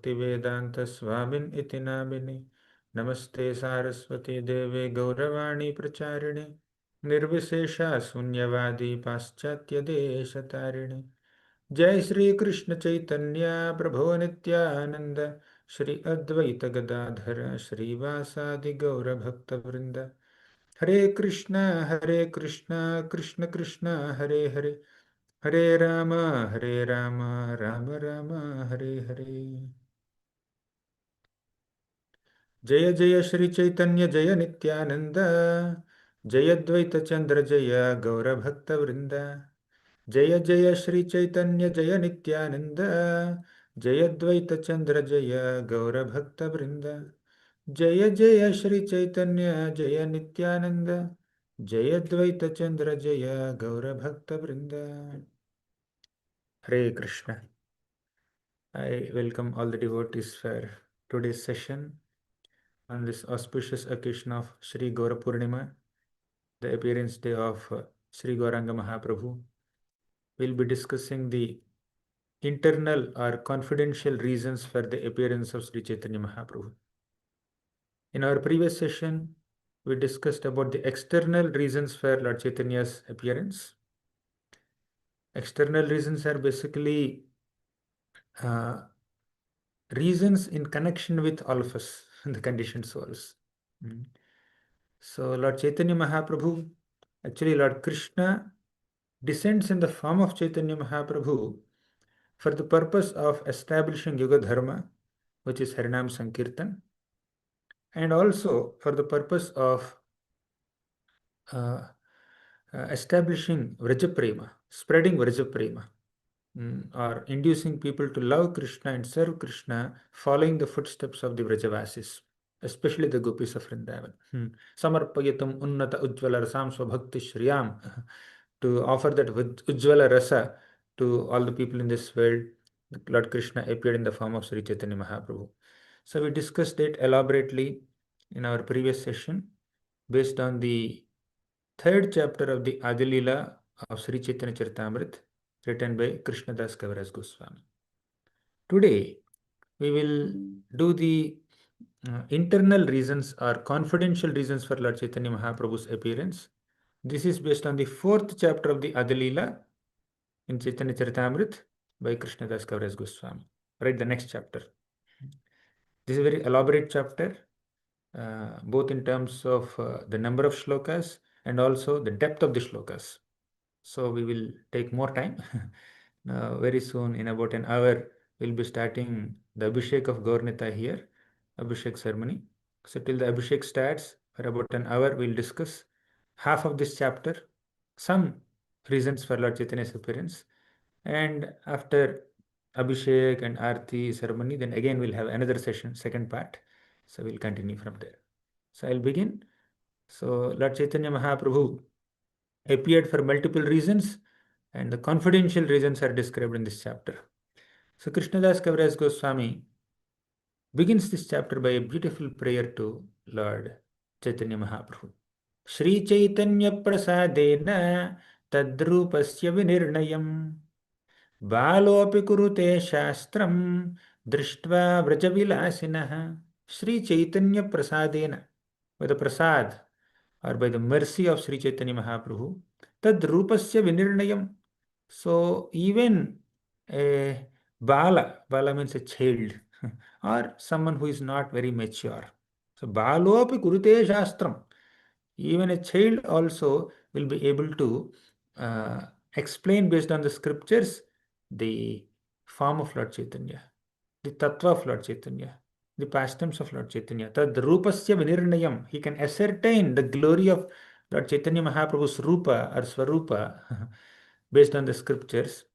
Bhaktivedanta Swamin iti namine. Namaste Saraswati Deve Gauravani Pracharine. Nirvishesha Sunyavadi Paschatya Deshatarine. Jai Shri Krishna Chaitanya Prabhu Nityananda Shri Advaita Gadadhara Shri Vasadi Gaura Bhakta Vrinda. Hare Krishna, Krishna Krishna, Hare Hare, Hare Rama, Rama Rama, Hare Hare. Jaya Jaya Shri Chaitanya Jaya Nityananda, Jaya Dvaita Chandra Jaya Gaura Bhakta Vrinda. Jaya Jaya Shri Chaitanya Jaya Nityananda, Jaya Dvaita Chandra Jaya Gaura Bhakta Vrinda. Jaya Jaya Shri Chaitanya Jaya Nityananda, Jaya Dvaita Chandra Jaya Gaura Bhakta Vrinda. Hare Krishna. I welcome all the devotees for today's session on this auspicious occasion of Sri Gaura Purnima, the appearance day of Sri Gouranga Mahaprabhu. We'll be discussing the internal or confidential reasons for the appearance of Sri Chaitanya Mahaprabhu. In our previous session, we discussed about the external reasons for Lord Chaitanya's appearance. External reasons are basically reasons in connection with all of us, the conditioned souls. So Lord Chaitanya Mahaprabhu, actually Lord Krishna descends in the form of Chaitanya Mahaprabhu for the purpose of establishing Yuga Dharma, which is Harinam Sankirtan, and also for the purpose of establishing Vrajaprema, spreading Vrajaprema, or inducing people to love Krishna and serve Krishna, following the footsteps of the Vrajavasis, especially the gopis of Vrindavan. Samarpayatam unnata ujjvala rasam swabhakti shriyam, to offer that ujjvala rasa to all the people in this world. Lord Krishna appeared in the form of Sri Chaitanya Mahaprabhu. So we discussed it elaborately in our previous session based on the third chapter of the Adilila of Sri Chaitanya Charitamrita, written by Krishnadas Kaviraj Goswami. Today, we will do the internal reasons or confidential reasons for Lord Chaitanya Mahaprabhu's appearance. This is based on the fourth chapter of the Adilila in Chaitanya Charitamrita by Krishnadas Kaviraj Goswami. Right, the next chapter. This is a very elaborate chapter, both in terms of the number of shlokas and also the depth of the shlokas. So we will take more time. Very soon, in about an hour, we'll be starting the Abhishek of Gaurnita here, Abhishek ceremony. So till the Abhishek starts, for about an hour, we'll discuss half of this chapter, some reasons for Lord Chaitanya's appearance, and after Abhishek and Aarti ceremony, then again we'll have another session, second part. So we'll continue from there. So I'll begin. So Lord Chaitanya Mahaprabhu appeared for multiple reasons, and the confidential reasons are described in this chapter. So Krishnadas Kaviraj Goswami begins this chapter by a beautiful prayer to Lord Chaitanya Mahaprabhu. Shri Chaitanya Prasadena Tadrupasya Vinirnayam Balopi Kurute Shastram Drishtva Vrajavilasinaha. Shri Chaitanya Prasadena, by the prasad or by the mercy of Sri Chaitanya Mahaprabhu, Tad Rupasya Vinirnayam. So even a Bala means a child or someone who is not very mature. So Balopi Kurute Shastram. Even a child also will be able to explain based on the scriptures the form of Lord Chaitanya, the tatwa of Lord Chaitanya, the pastimes of Lord Chaitanya. Tad rupasya vinirnayam. He can ascertain the glory of Lord Chaitanya Mahaprabhu's rupa or swarupa based on the scriptures.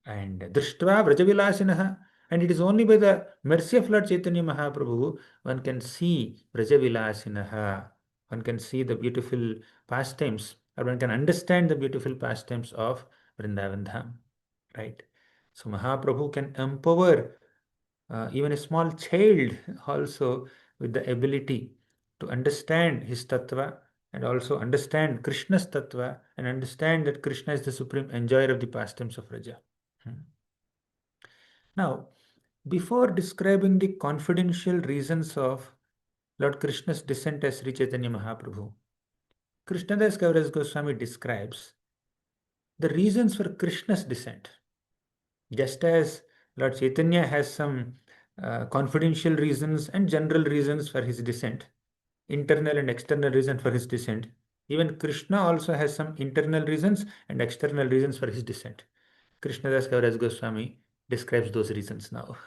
And drishtva vrajavilasinaha. And it is only by the mercy of Lord Chaitanya Mahaprabhu one can see vrajavilasinaha. One can see the beautiful pastimes, or one can understand the beautiful pastimes of Vrindavan Dham. Right? So Mahaprabhu can empower even a small child also with the ability to understand his tattva and also understand Krishna's tattva and understand that Krishna is the supreme enjoyer of the pastimes of Raja. Now, Before describing the confidential reasons of Lord Krishna's descent as Sri Chaitanya Mahaprabhu, Krishnadas Kaviraj Goswami describes the reasons for Krishna's descent. Just as Lord Chaitanya has some confidential reasons and general reasons for his descent, internal and external reason for his descent, even Krishna also has some internal reasons and external reasons for his descent. Krishnadas Kaviraj Goswami describes those reasons now.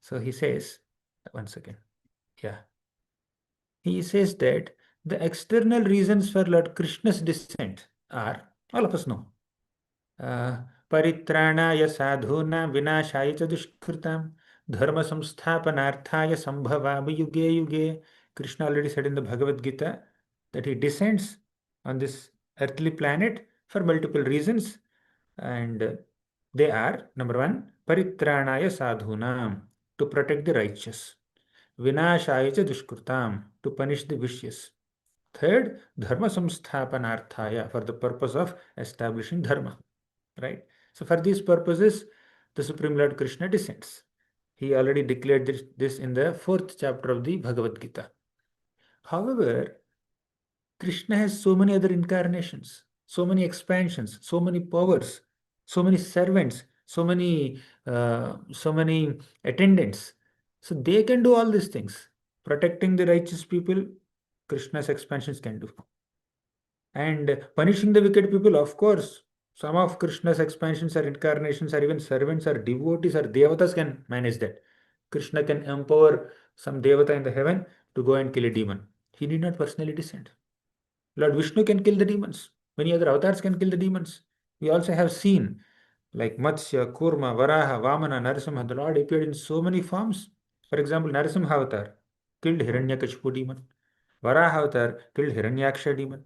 So he says, one second, yeah. He says that the external reasons for Lord Krishna's descent are, all of us know, परित्राणाय साधूनां विनाशाय च दुष्कृतां धर्म संस्थापनार्थाय संभवामि युगे युगे. Krishna already said in the Bhagavad Gita that he descends on this earthly planet for multiple reasons, and they are: number one, paritranaya sadhunam, to protect the righteous; vinashaya cha dushkrutam, to punish the vicious; third, dharma samsthapanarthaya, for the purpose of establishing dharma. Right? So for these purposes, the Supreme Lord Krishna descends. He already declared this in the 4th chapter of the Bhagavad Gita. However, Krishna has so many other incarnations, so many expansions, so many powers, so many servants, so many attendants. So they can do all these things. Protecting the righteous people, Krishna's expansions can do. And punishing the wicked people, of course, some of Krishna's expansions or incarnations or even servants or devotees or devatas can manage that. Krishna can empower some devata in the heaven to go and kill a demon. He did not personally descend. Lord Vishnu can kill the demons. Many other avatars can kill the demons. We also have seen like Matsya, Kurma, Varaha, Vamana, Narasimha. The Lord appeared in so many forms. For example, Narasimha avatar killed Hiranyakashipu demon. Varaha avatar killed Hiranyaksha demon.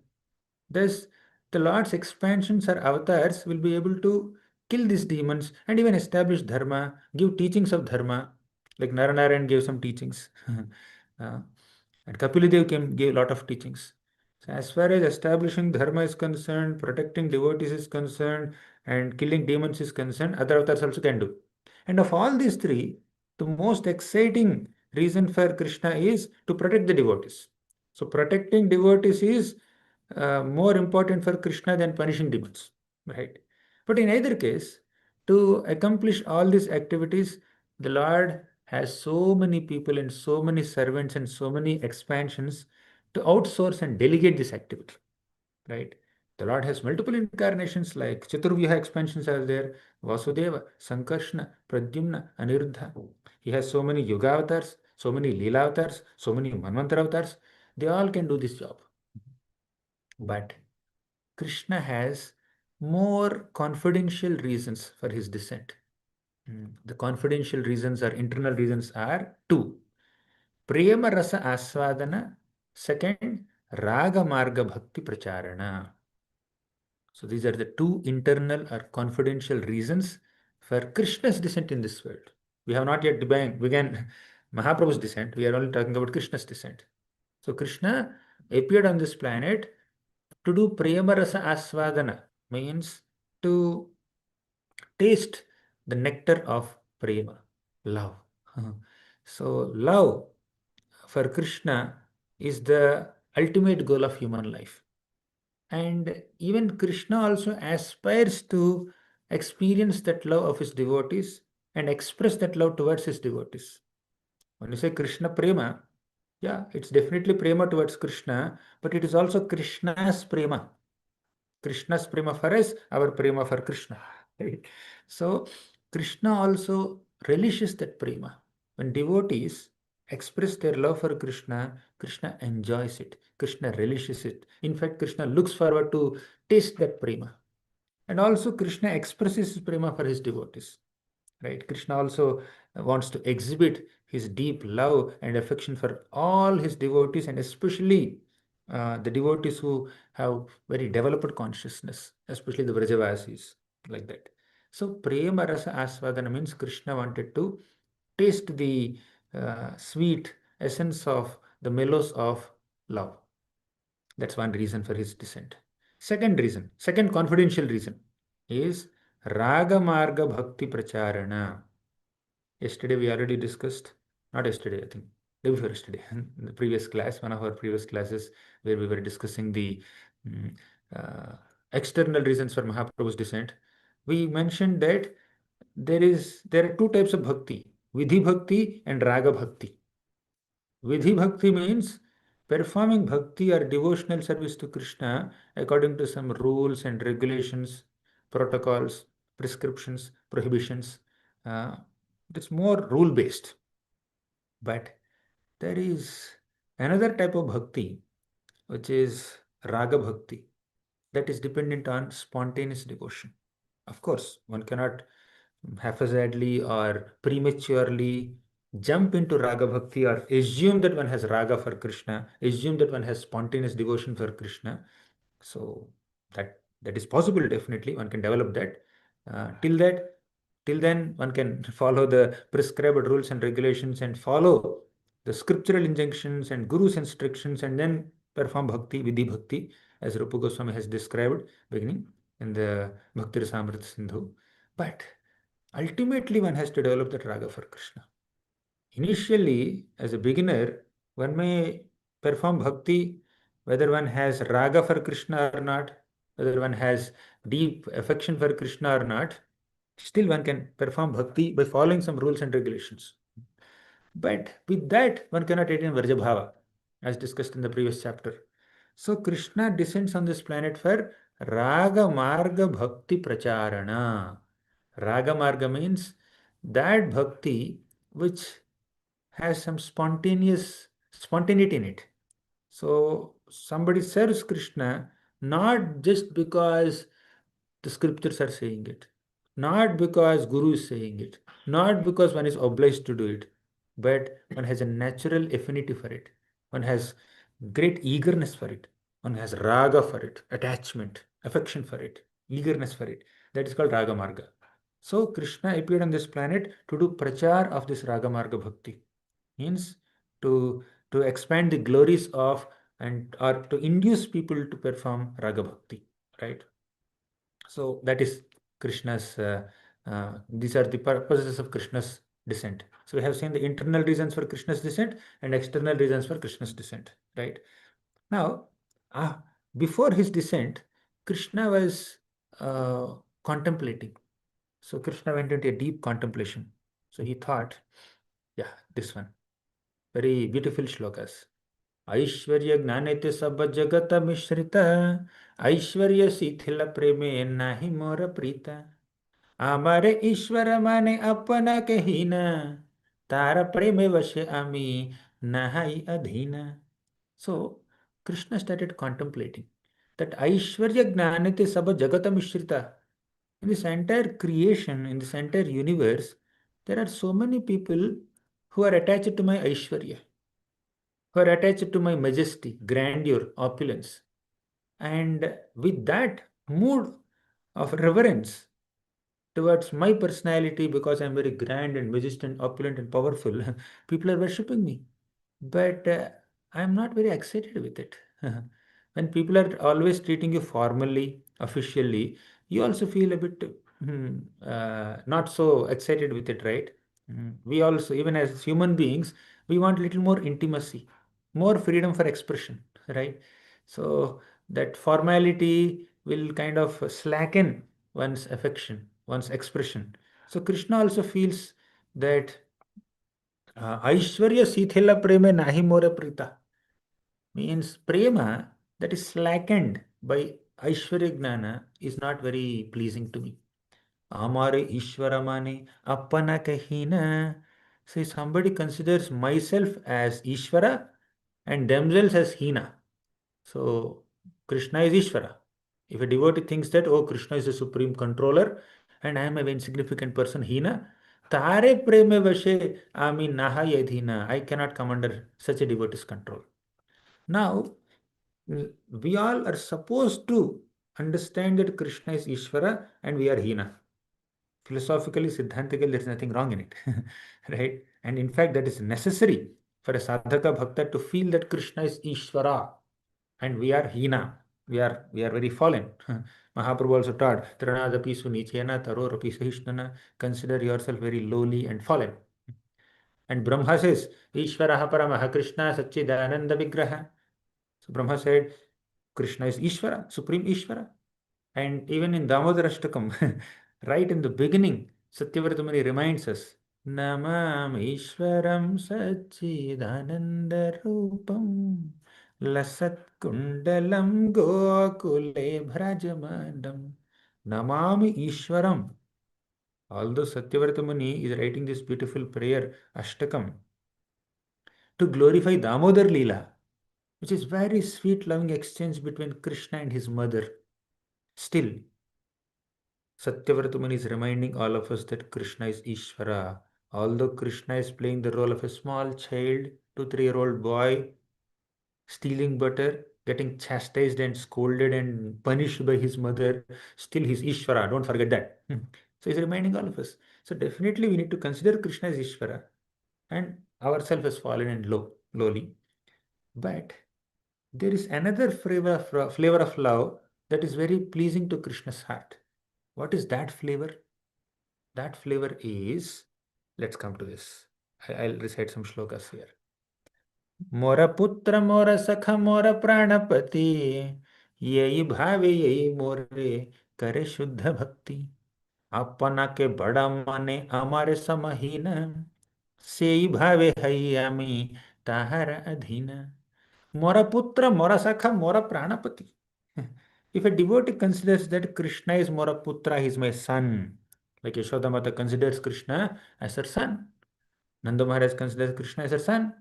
Thus, the Lord's expansions or avatars will be able to kill these demons and even establish dharma, give teachings of dharma, like Naranaran gave some teachings. And Kapilidev gave a lot of teachings. So as far as establishing dharma is concerned, protecting devotees is concerned, and killing demons is concerned, other avatars also can do. And of all these three, the most exciting reason for Krishna is to protect the devotees. So protecting devotees is more important for Krishna than punishing demons, right? But in either case, to accomplish all these activities, the Lord has so many people and so many servants and so many expansions to outsource and delegate this activity, right? The Lord has multiple incarnations like Chaturvyuha expansions are there, Vasudeva, Sankarshna, Pradyumna, Aniruddha. He has so many Yuga avatars, so many Leela avatars, so many Manvantara avatars. They all can do this job. But Krishna has more confidential reasons for his descent. The confidential reasons or internal reasons are two: Prema Rasa Aswadana, second, Raga Marga Bhakti Pracharana. So these are the two internal or confidential reasons for Krishna's descent in this world. We have not yet began Mahaprabhu's descent. We are only talking about Krishna's descent. So Krishna appeared on this planet to do Prema Rasa Aswadana, means to taste the nectar of prema, love. So, love for Krishna is the ultimate goal of human life. And even Krishna also aspires to experience that love of his devotees and express that love towards his devotees. When you say Krishna Prema, yeah, it's definitely prema towards Krishna, but it is also Krishna's prema. Krishna's prema for us, our prema for Krishna. Right? So Krishna also relishes that prema. When devotees express their love for Krishna, Krishna enjoys it. Krishna relishes it. In fact, Krishna looks forward to taste that prema. And also Krishna expresses his prema for his devotees. Right? Krishna also wants to exhibit his deep love and affection for all his devotees, and especially the devotees who have very developed consciousness, especially the Vrajavasis, like that. So, Prema Rasa Aswadana means Krishna wanted to taste the sweet essence of the mellows of love. That's one reason for his descent. Second reason, second confidential reason is Raga Marga Bhakti Pracharana. Yesterday we already discussed, not yesterday, I think, day before yesterday, in the previous class, one of our previous classes, where we were discussing the mm, uh, external reasons for Mahaprabhu's descent. We mentioned that there are two types of bhakti, Vidhi bhakti and Raga bhakti. Vidhi bhakti means performing bhakti or devotional service to Krishna according to some rules and regulations, protocols, prescriptions, prohibitions. Uh, it's more rule based. But there is another type of bhakti, which is Raga bhakti, that is dependent on spontaneous devotion. Of course, one cannot haphazardly or prematurely jump into raga bhakti or assume that one has raga for Krishna, assume that one has spontaneous devotion for Krishna. So that is possible. Definitely, one can develop that. Till then, one can follow the prescribed rules and regulations and follow the scriptural injunctions and Guru's instructions, and then perform bhakti, vidhi bhakti, as Rupa Goswami has described beginning in the Bhakti Rasamrita Sindhu. But ultimately, one has to develop that raga for Krishna. Initially, as a beginner, one may perform bhakti whether one has raga for Krishna or not, whether one has deep affection for Krishna or not. Still, one can perform bhakti by following some rules and regulations. But with that, one cannot attain Vrajabhava, as discussed in the previous chapter. So, Krishna descends on this planet for Raga Marga Bhakti Pracharana. Raga Marga means that bhakti which has some spontaneity in it. So somebody serves Krishna not just because the scriptures are saying it, not because Guru is saying it, not because one is obliged to do it, but one has a natural affinity for it. One has great eagerness for it. One has raga for it, attachment, affection for it, eagerness for it. That is called raga marga. So Krishna appeared on this planet to do prachar of this raga marga bhakti. Means to expand the glories of and or to induce people to perform raga bhakti, right? So that is Krishna's. These are the purposes of Krishna's descent. So we have seen the internal reasons for Krishna's descent and external reasons for Krishna's descent, right? Now, uh, before his descent, Krishna was contemplating. So Krishna went into a deep contemplation. So he thought, yeah, this one. Very beautiful shlokas. ऐश्वर्य ज्ञानेते सब जगत मिश्रित ऐश्वर्य शिथिल प्रेमे नाही मोर प्रीता आमारे ईश्वर माने अपना कहीन तार प्रेमे वशे आमी नाहाई अधीन. So Krishna started contemplating that Aishwarya Gnanate Sabha Jagata Mishrita. In this entire creation, in this entire universe, there are so many people who are attached to my Aishwarya, who are attached to my majesty, grandeur, opulence. And with that mood of reverence towards my personality, because I'm very grand and majestic and opulent and powerful, people are worshipping me. But I'm not very excited with it. When people are always treating you formally, officially, you also feel a bit not so excited with it, right? We also, even as human beings, we want little more intimacy, more freedom for expression, right? So that formality will kind of slacken one's affection, one's expression. So Krishna also feels that Aishwarya Sithila Prema Nahi More Prita means prema that is slackened by Aishwarya Gnana is not very pleasing to me. Amare Ishvara Mane Appana Kahina. So if somebody considers myself as Ishvara and themselves as Hina. So Krishna is Ishvara. If a devotee thinks that, oh, Krishna is the supreme controller and I am an insignificant person, Hina, Tare preme vashe ami naha yadhina. I cannot come under such a devotee's control. Now, we all are supposed to understand that Krishna is Ishvara and we are Hina. Philosophically, Siddhantically, there is nothing wrong in it. Right? And in fact, that is necessary for a sadhaka bhakta to feel that Krishna is Ishvara and we are Hina. We are very fallen. Mahaprabhu also taught, Tranadapi sunichena taror api sahishnana. Consider yourself very lowly and fallen. And Brahma says, Ishvaraha Paramaha Krishna Satchidananda Vigraha. So Brahma said, Krishna is Ishvara, Supreme Ishvara. And even in Damodarashtakam, right in the beginning, Satyavratamani reminds us, Namam Ishwaram Satchidananda Rupam Lasat Kundalam Gokule Bhrajamadam Namami Ishwaram. Although Satyavratamani is writing this beautiful prayer, Ashtakam, to glorify Damodar Leela, which is very sweet, loving exchange between Krishna and his mother. Still, Satyavratamani is reminding all of us that Krishna is Ishvara. Although Krishna is playing the role of a small child, 2-3-year-old boy, stealing butter, getting chastised and scolded and punished by his mother, still he's Ishvara. Don't forget that. So he's reminding all of us. So definitely we need to consider Krishna as Ishvara and ourselves as fallen and lowly. But there is another flavor of love that is very pleasing to Krishna's heart. What is that flavor? That flavor is, let's come to this. I'll recite some shlokas here. Mora putra mora sakha mora pranapati yehi bhave yehi more करे शुद्ध भक्ति अपना के बड़ा माने हमारे समहीन सेई भावे हयामी ताहर अधीन Mora putra, mora sakha, mora pranapati. If a devotee considers that Krishna is mora putra, he is my son, like Yashoda Mata considers Krishna as her son, Nanda Maharaj considers Krishna as her son,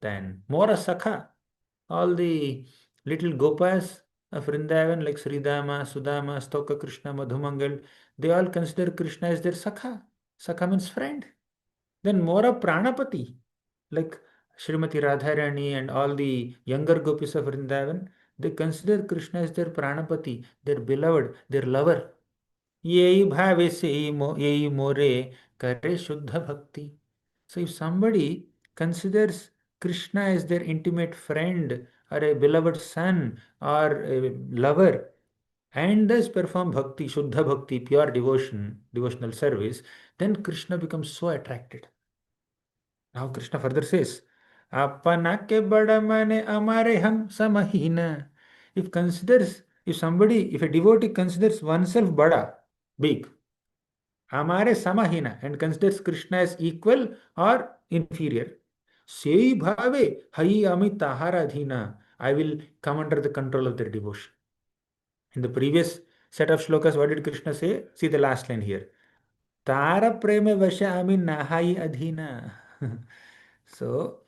then mora sakha, all the little gopas of Vrindavan like Sridama, Sudama, Stoka Krishna, Madhumangal, they all consider Krishna as their sakha. Sakha means friend. Then mora pranapati, like Srimati Radharani and all the younger gopis of Vrindavan, they consider Krishna as their pranapati, their beloved, their lover. Yehi bhave se yehi more kare shuddha bhakti. So if somebody considers Krishna as their intimate friend or a beloved son or a lover and thus perform bhakti, shuddha bhakti, pure devotion, devotional service, then Krishna becomes so attracted. Now Krishna further says, Apana ke bada mane amare ham samahina. If a devotee considers oneself bada, big, amare samahina, and considers Krishna as equal or inferior, sei bhave hai ami tahara adhina. I will come under the control of their devotion. In the previous set of shlokas, what did Krishna say? See the last line here. Tara preme vasha ami nahai adhina. So,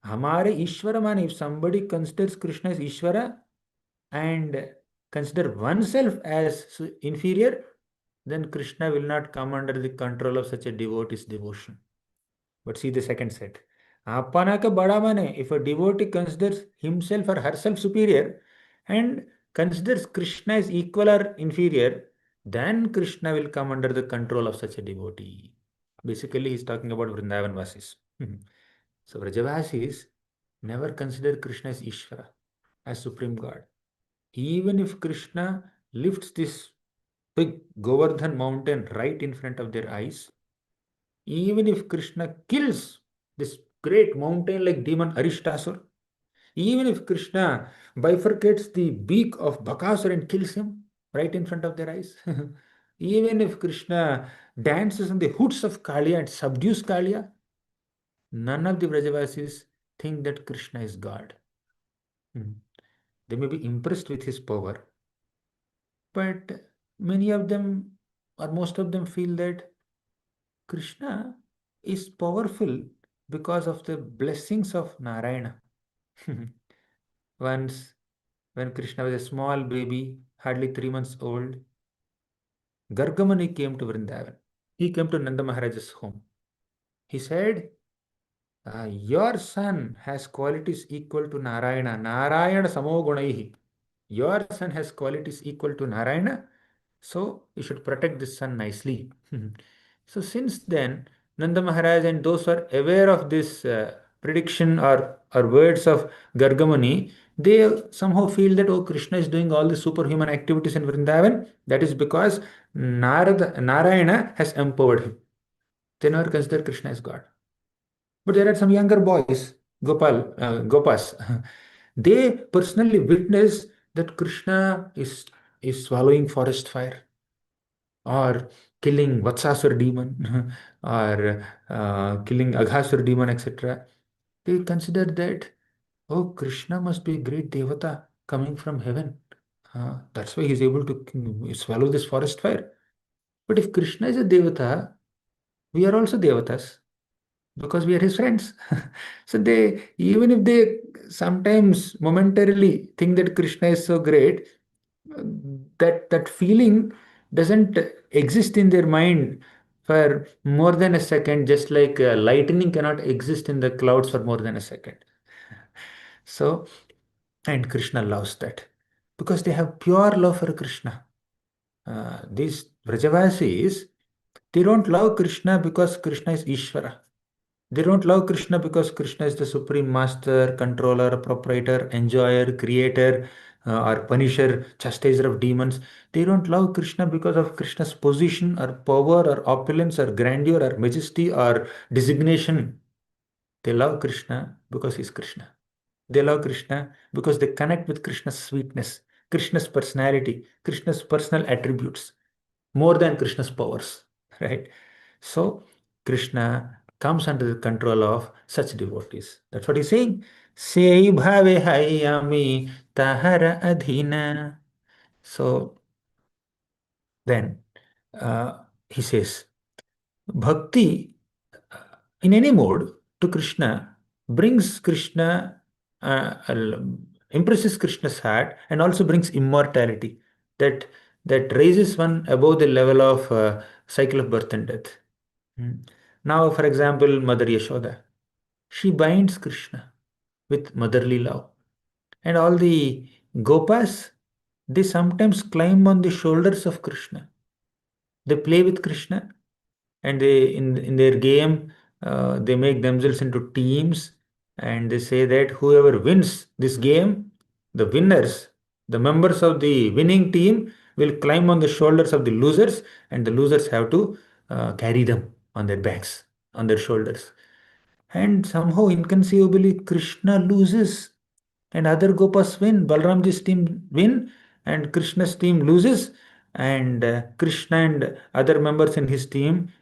हमारे ईश्वर माने, if somebody considers Krishna as Ishvara and consider oneself as inferior, then Krishna will not come under the control of such a devotee's devotion. But see the second set. Apana ka bada mane, if a devotee considers himself or herself superior and considers Krishna as equal or inferior, then Krishna will come under the control of such a devotee. Basically, he's talking about Vrindavan Vasis. So Vrajavasis never consider Krishna as Ishvara, as Supreme God. Even if Krishna lifts this big Govardhan mountain right in front of their eyes, even if Krishna kills this great mountain like demon Arishtasur, even if Krishna bifurcates the beak of Bakasur and kills him right in front of their eyes, even if Krishna dances on the hoods of Kaliya and subdues Kaliya, none of the Vrajavasis think that Krishna is God. They may be impressed with his power, but many of them or most of them feel that Krishna is powerful because of the blessings of Narayana. Once, when Krishna was a small baby, hardly 3 months old, Gargamani came to Vrindavan. He came to Nanda Maharaj's home. He said, your son has qualities equal to Narayana. Narayana samogunaihi. Your son has qualities equal to Narayana, so you should protect this son nicely. So since then, Nanda Maharaj and those who are aware of this prediction or words of Gargamani, they somehow feel that, oh, Krishna is doing all the superhuman activities in Vrindavan. That is because Narayana has empowered him. They never consider Krishna as God. But there are some younger boys, Gopas. They personally witness that Krishna is swallowing forest fire or killing Vatsasur demon or killing Aghasur demon, etc. They consider that, oh, Krishna must be a great devata coming from heaven. That's why he's able to swallow this forest fire. But if Krishna is a devata, we are also devatas because we are his friends. So they, even if they sometimes momentarily think that Krishna is so great, that feeling doesn't exist in their mind for more than a second, just like lightning cannot exist in the clouds for more than a second. So, and Krishna loves that because they have pure love for Krishna. These Vrajavasis, they don't love Krishna because Krishna is Ishvara. They don't love Krishna because Krishna is the supreme master, controller, proprietor, enjoyer, creator, or punisher, chastiser of demons. They don't love Krishna because of Krishna's position or power or opulence or grandeur or majesty or designation. They love Krishna because he's Krishna. They love Krishna because they connect with Krishna's sweetness, Krishna's personality, Krishna's personal attributes more than Krishna's powers, right? So Krishna comes under the control of such devotees. That's what he's saying. Sei bhave hayami tahara adhina. So then he says, Bhakti in any mode to Krishna brings Krishna, impresses Krishna's heart and also brings immortality that raises one above the level of cycle of birth and death. Hmm. Now, for example, Mother Yashoda, she binds Krishna with motherly love. And all the Gopas, they sometimes climb on the shoulders of Krishna. They play with Krishna and they in their game they make themselves into teams and they say that whoever wins this game, the winners, the members of the winning team will climb on the shoulders of the losers and the losers have to carry them on their backs, on their shoulders. And somehow inconceivably Krishna loses and other Gopas win. Balramji's team win and Krishna's team loses. And Krishna and other members in his team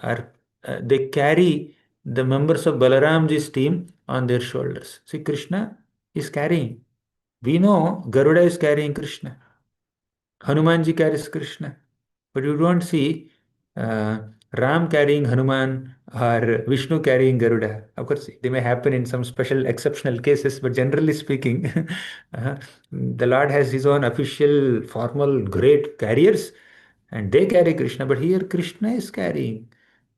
are they carry the members of Balaramji's team on their shoulders. See, Krishna is carrying. We know Garuda is carrying Krishna. Hanumanji carries Krishna. But you don't see uh, Ram carrying Hanuman or Vishnu carrying Garuda. Of course, they may happen in some special exceptional cases, but generally speaking, the Lord has his own official, formal, great carriers, and they carry Krishna. But here, Krishna is carrying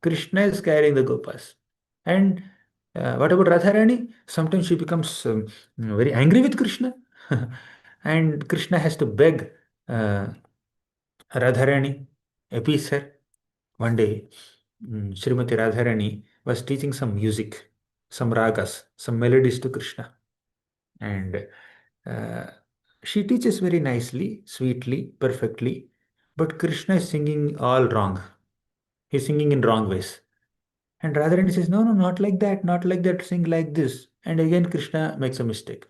the Gopas. And what about Radharani? Sometimes she becomes very angry with Krishna, and Krishna has to beg Radharani appease her. One day, Srimati Radharani was teaching some music, some ragas, some melodies to Krishna. And uh, she teaches very nicely, sweetly, perfectly. But Krishna is singing all wrong. He's singing in wrong ways. And Radharani says, no, no, not like that, not like that, sing like this. And again, Krishna makes a mistake.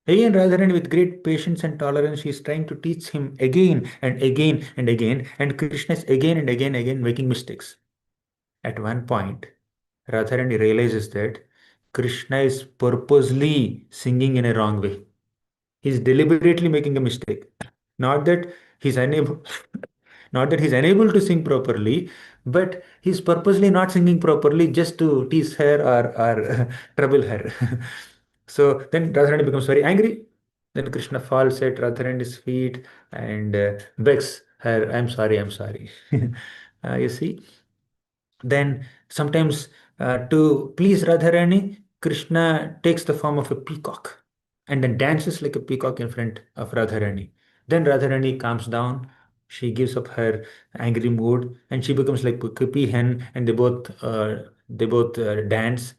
Again, Radharani, with great patience and tolerance, she is trying to teach him again and again and again. And Krishna is again making mistakes. At one point, Radharani realizes that Krishna is purposely singing in a wrong way. He's deliberately making a mistake. Not that he's unable, not that he's unable to sing properly, but he's purposely not singing properly just to tease her or trouble her. So then Radharani becomes very angry. Then Krishna falls at Radharani's feet and begs her, I'm sorry, I'm sorry. You see, then sometimes to please Radharani, Krishna takes the form of a peacock and then dances like a peacock in front of Radharani. Then Radharani calms down. She gives up her angry mood and she becomes like Kippy hen and they both dance.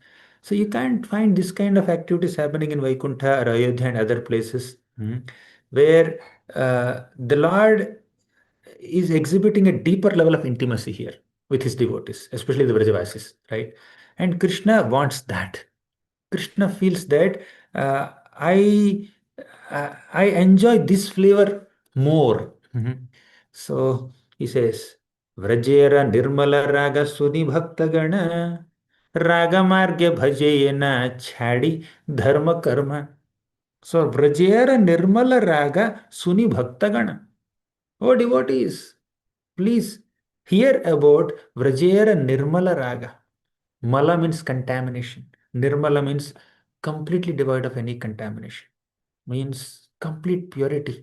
So you can't find this kind of activities happening in Vaikuntha or Ayodhya and other places where the Lord is exhibiting a deeper level of intimacy here with his devotees, especially the Vrajavasis, right? And Krishna wants that. Krishna feels that I I enjoy this flavor more. Mhm. So he says, Vrajera Nirmala Raga Suni Bhakta Gana Raga Marge Bhajayena Chadi Dharma Karma. So Vrajera Nirmala Raga Suni Bhakta Gana. Oh devotees, please hear about Vrajera Nirmala Raga. Mala means contamination. Nirmala means completely devoid of any contamination, means complete purity.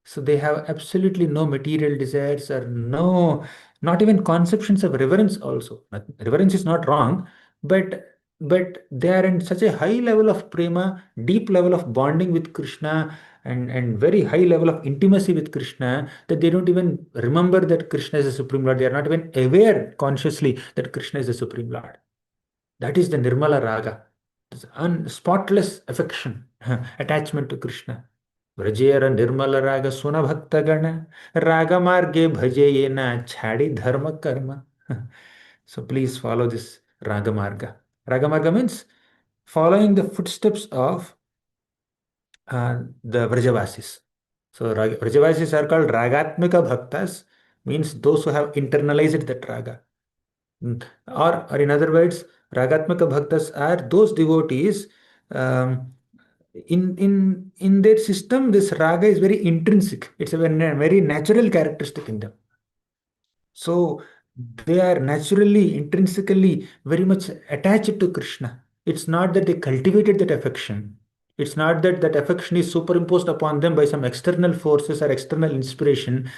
So they have absolutely no material desires or no, not even conceptions of reverence also. Reverence is not wrong, but they are in such a high level of prema, deep level of bonding with Krishna and very high level of intimacy with Krishna that they don't even remember that Krishna is the Supreme Lord. They are not even aware consciously that Krishna is the Supreme Lord. That is the Nirmala Raga, this spotless affection, attachment to Krishna. Vrajera Nirmala Raga Suna Bhakta Gana Raga Marge Bhajayena Chadi Dharma Karma. So please follow this Raga Marga. Raga Marga means following the footsteps of the Vrajavasis. So Vrajavasis are called Ragatmika Bhaktas, means those who have internalized that Raga. Or in other words, Ragatmaka Bhaktas are those devotees. Um, in their system, this raga is very intrinsic. It's a very natural characteristic in them. So they are naturally, intrinsically very much attached to Krishna. It's not that they cultivated that affection. It's not that that affection is superimposed upon them by some external forces or external inspiration.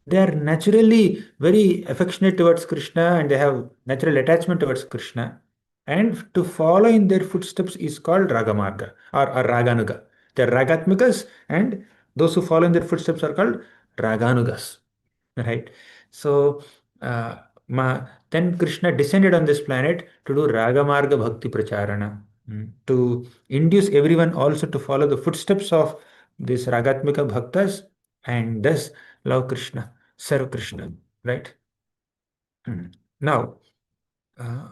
They are naturally very affectionate towards Krishna and they have natural attachment towards Krishna. And to follow in their footsteps is called Ragamarga or Raganuga. They are Ragatmikas and those who follow in their footsteps are called Raganugas. Right? So, uh, then Krishna descended on this planet to do Ragamarga Bhakti Pracharana, to induce everyone also to follow the footsteps of these Ragatmika Bhaktas and thus love Krishna, serve Krishna, right? Now, uh,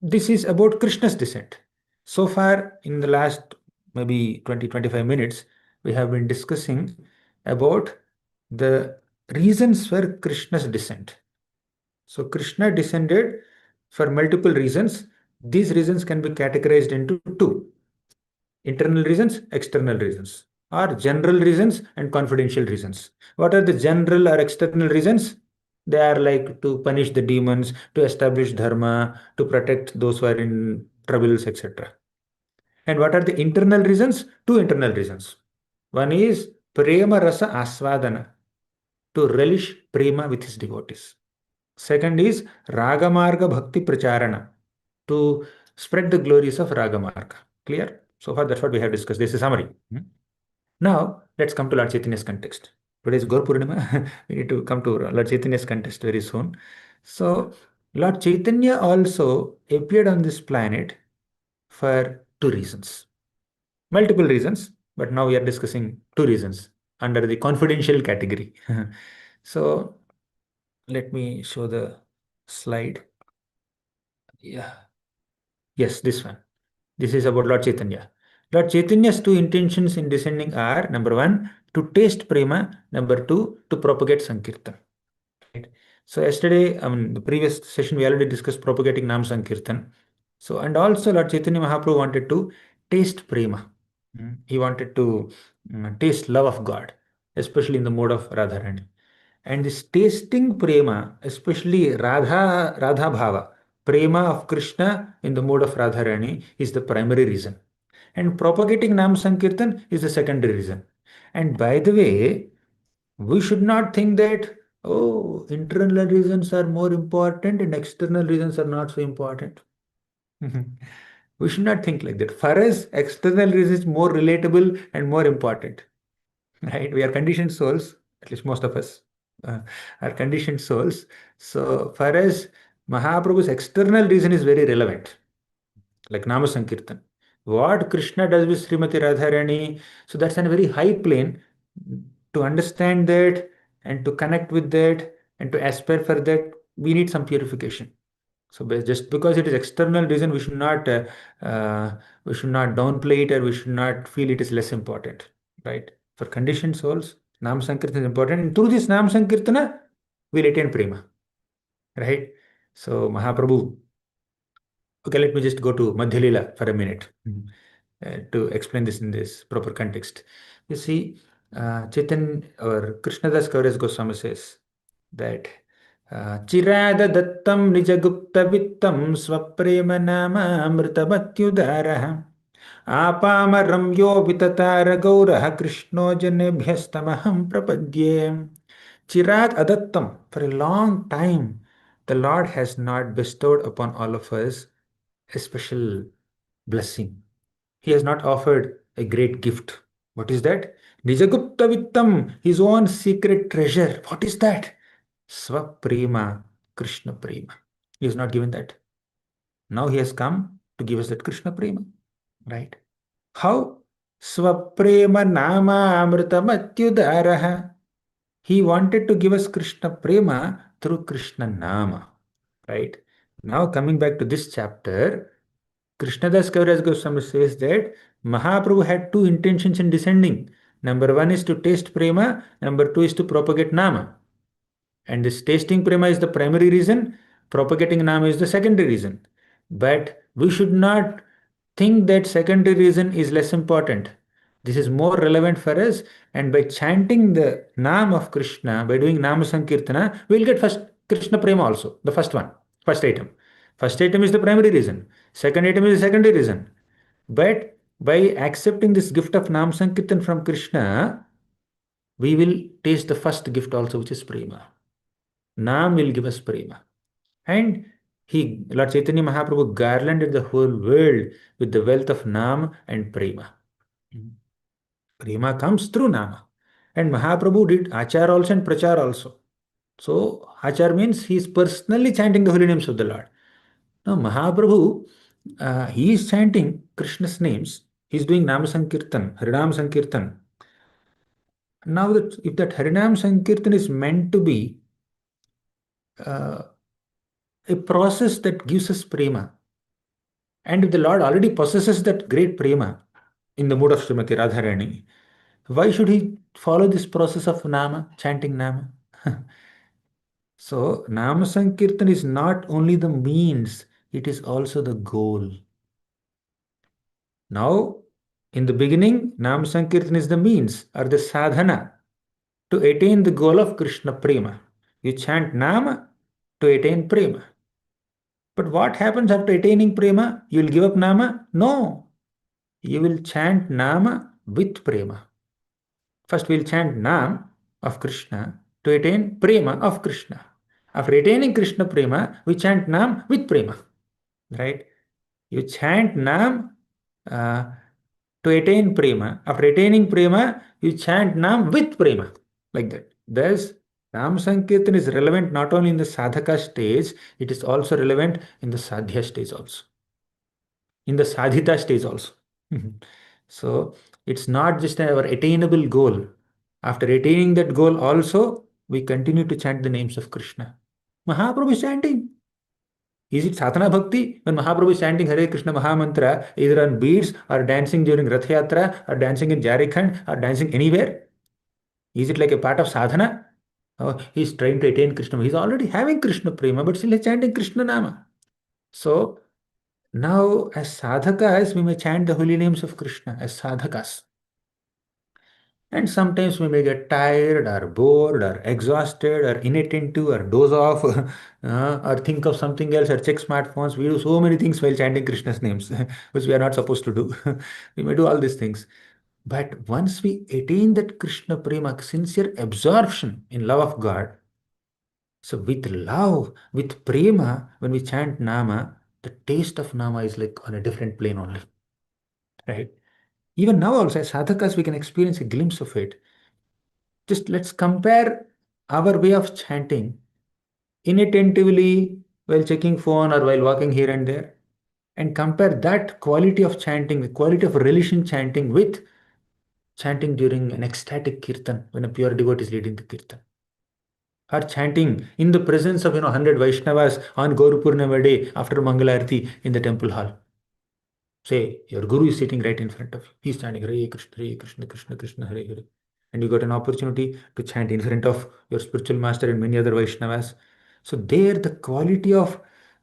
this is about Krishna's descent. So far, in the last maybe 20-25 minutes, we have been discussing about the reasons for Krishna's descent. So, Krishna descended for multiple reasons. These reasons can be categorized into two: internal reasons, external reasons, or general reasons and confidential reasons. What are the general or external reasons? They are like to punish the demons, to establish dharma, to protect those who are in troubles, etc. And what are the internal reasons? Two internal reasons. One is prema rasa asvadana, to relish prema with his devotees. Second is Ragamarga Bhakti Pracharana, to spread the glories of Ragamarga. Clear? So far, that's what we have discussed. This is summary. Now, let's come to Lord Chaitanya's context. Today is Gaura Purnima. We need to come to Lord Chaitanya's context very soon. So, Lord Chaitanya also appeared on this planet for two reasons. Multiple reasons, but now we are discussing two reasons under the confidential category. So, let me show the slide. Yeah. Yes, this one. This is about Lord Chaitanya. Lord Chaitanya's two intentions in descending are number one, to taste prema, number two, to propagate Sankirtan. Right? So, yesterday, the previous session, we already discussed propagating Nam Sankirtan. So, and also Lord Chaitanya Mahaprabhu wanted to taste prema. He wanted to taste love of God, especially in the mode of Radharani. And this tasting prema, especially Radha Bhava, prema of Krishna in the mode of Radharani, is the primary reason. And propagating Nam Sankirtan is the secondary reason. And by the way, we should not think that, oh, internal reasons are more important and external reasons are not so important. We should not think like that. For us, external reasons is more relatable and more important. Right? We are conditioned souls, at least most of us are conditioned souls. So for us, Mahaprabhu's external reason is very relevant, like Nama Sankirtan. What Krishna does with Srimati Radharani, so that's on a very high plane. To understand that and to connect with that and to aspire for that, we need some purification. So just because it is external reason, we should not downplay it, or we should not feel it is less important, right? For conditioned souls, Nam Sankirtan is important, and through this Nam Sankirtana, we'll attain prema, right? So Mahaprabhu, okay, let me just go to Madhya Lila for a minute to explain this in this proper context. You see, Chaitanya or Krishnadas Kaviraj Goswami says that Chirada Dattam Nijagupta Vittam Swaprema Nama Amritabatyudaraha Apamaram Yo Vitatara Gauraha Krishno Janebhyastamaham Prapadye. Chirat Adattam, for a long time, the Lord has not bestowed upon all of us a special blessing. He has not offered a great gift. What is that? Nijagupta Vittam, his own secret treasure. What is that? Swaprema, Krishna Prema. He has not given that. Now he has come to give us that Krishna Prema. Right? How? Swaprema Nama Amritamatyudaraha. He wanted to give us Krishna Prema through Krishna Nama. Right? Now coming back to this chapter, Krishnadas Kaviraj Goswami says that Mahaprabhu had two intentions in descending. Number one is to taste prema, number two is to propagate nama. And this tasting prema is the primary reason, propagating nama is the secondary reason. But we should not think that secondary reason is less important. This is more relevant for us, and by chanting the Nam of Krishna, by doing Nama Sankirtana, we will get first Krishna Prema also, the first one, first item. First item is the primary reason, second item is the secondary reason. But by accepting this gift of Nam Sankirtan from Krishna, we will taste the first gift also, which is Prema. Nam will give us Prema. And Lord Chaitanya Mahaprabhu garlanded the whole world with the wealth of Nam and Prema. Prema comes through Nama. And Mahaprabhu did Achar also and Prachar also. So Achar means he is personally chanting the holy names of the Lord. Now Mahaprabhu, he is chanting Krishna's names. He is doing Nama Sankirtan, Harinam Sankirtan. Now that if that Harinam Sankirtan is meant to be uh, a process that gives us prema, and if the Lord already possesses that great prema in the mood of Srimati Radharani, why should he follow this process of Nama, chanting Nama? So, Nama Sankirtan is not only the means, it is also the goal. Now, in the beginning, Nama Sankirtan is the means or the sadhana to attain the goal of Krishna Prema. You chant Nama to attain Prema. But what happens after attaining Prema? You will give up Nama? No. You will chant Nama with Prema. First, we will chant Nam of Krishna to attain Prema of Krishna. After attaining Krishna Prema, we chant Nam with Prema. Right? You chant Nam to attain Prema. After attaining Prema, you chant Nam with Prema. Like that. Thus, Nam Sankirtan is relevant not only in the sadhaka stage, it is also relevant in the sadhya stage also. In the sadhita stage also. So, it's not just our attainable goal. After attaining that goal also, we continue to chant the names of Krishna. Mahaprabhu is chanting. Is it sadhana bhakti? When Mahaprabhu is chanting Hare Krishna Mahamantra, either on beads or dancing during Rath Yatra or dancing in Jarikhand or dancing anywhere? Is it like a part of sadhana? Oh, he's trying to attain Krishna. He's already having Krishna prema, but still he's chanting Krishna Nama. So now as sadhakas, we may chant the holy names of Krishna as sadhakas. And sometimes we may get tired or bored or exhausted or inattentive or doze off or think of something else or check smartphones. We do so many things while chanting Krishna's names, which we are not supposed to do. We may do all these things. But once we attain that Krishna prema, sincere absorption in love of God, so with love, with prema, when we chant Nama, the taste of Nama is like on a different plane only. Right? Even now also, as sadhakas, we can experience a glimpse of it. Just let's compare our way of chanting inattentively while checking phone or while walking here and there, and compare that quality of chanting, the quality of relish in chanting with chanting during an ecstatic kirtan when a pure devotee is leading the kirtan. or chanting in the presence of 100 Vaishnavas on Gaura Purnima day after Mangalarti in the temple hall. Say your guru is sitting right in front of you. He's chanting Hare Krishna, Krishna Krishna, Hare Hare. And you got an opportunity to chant in front of your spiritual master and many other Vaishnavas. So there the quality of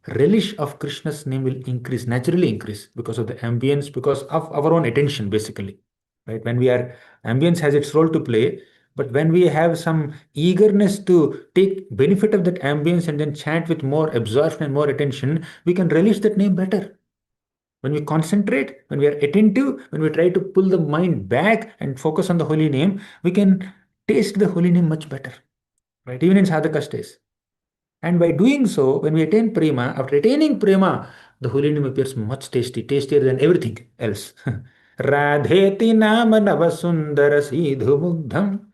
relish of Krishna's name will increase, naturally increase because of the ambience, because of our own attention, basically. Right? When we are, ambience has its role to play, but when we have some eagerness to take benefit of that ambience and then chant with more absorption and more attention, we can relish that name better. When we concentrate, when we are attentive, when we try to pull the mind back and focus on the holy name, we can taste the holy name much better, right? Even in sadhaka stage. And by doing so, when we attain prema, after attaining prema, the holy name appears much tasty, tastier than everything else. Radheti nama navasundara sidhu mugdham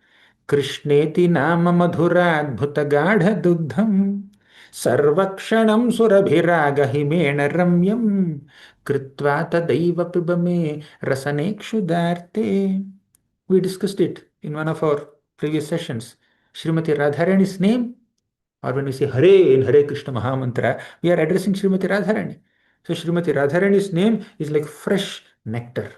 Krishneti nama madhuradbhuta gadha dugdham Sarvakshanam surabhiraga himena ramyam Kritva tadaiva pibame rasanekshudarte. We discussed it in one of our previous sessions. Srimati Radharani's name, or when we say Hare in Hare Krishna Mahamantra, we are addressing Srimati Radharani. So Srimati Radharani's name is like fresh nectar.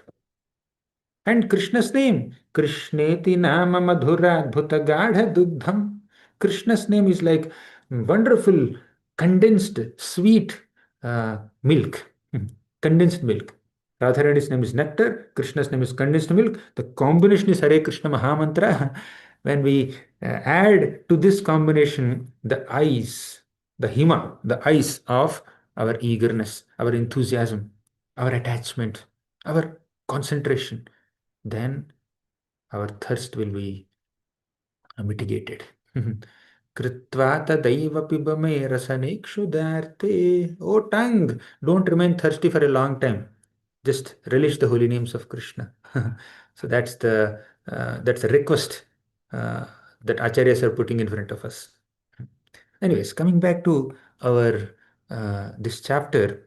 And Krishna's name, Krishneti Nama Madhura Adbhuta Gadha Dugdham. Krishna's name is like wonderful, condensed, sweet milk. Condensed milk. Radharani's name is nectar, Krishna's name is condensed milk. The combination is Hare Krishna Mahamantra. When we add to this combination the ice, the hima, the ice of our eagerness, our enthusiasm, our attachment, our concentration, then our thirst will be mitigated. Kritva tadaiva pibame rasanekshudarte. Oh tongue, don't remain thirsty for a long time. Just relish the holy names of Krishna. So that's the request that acharyas are putting in front of us. Anyways, coming back to our this chapter,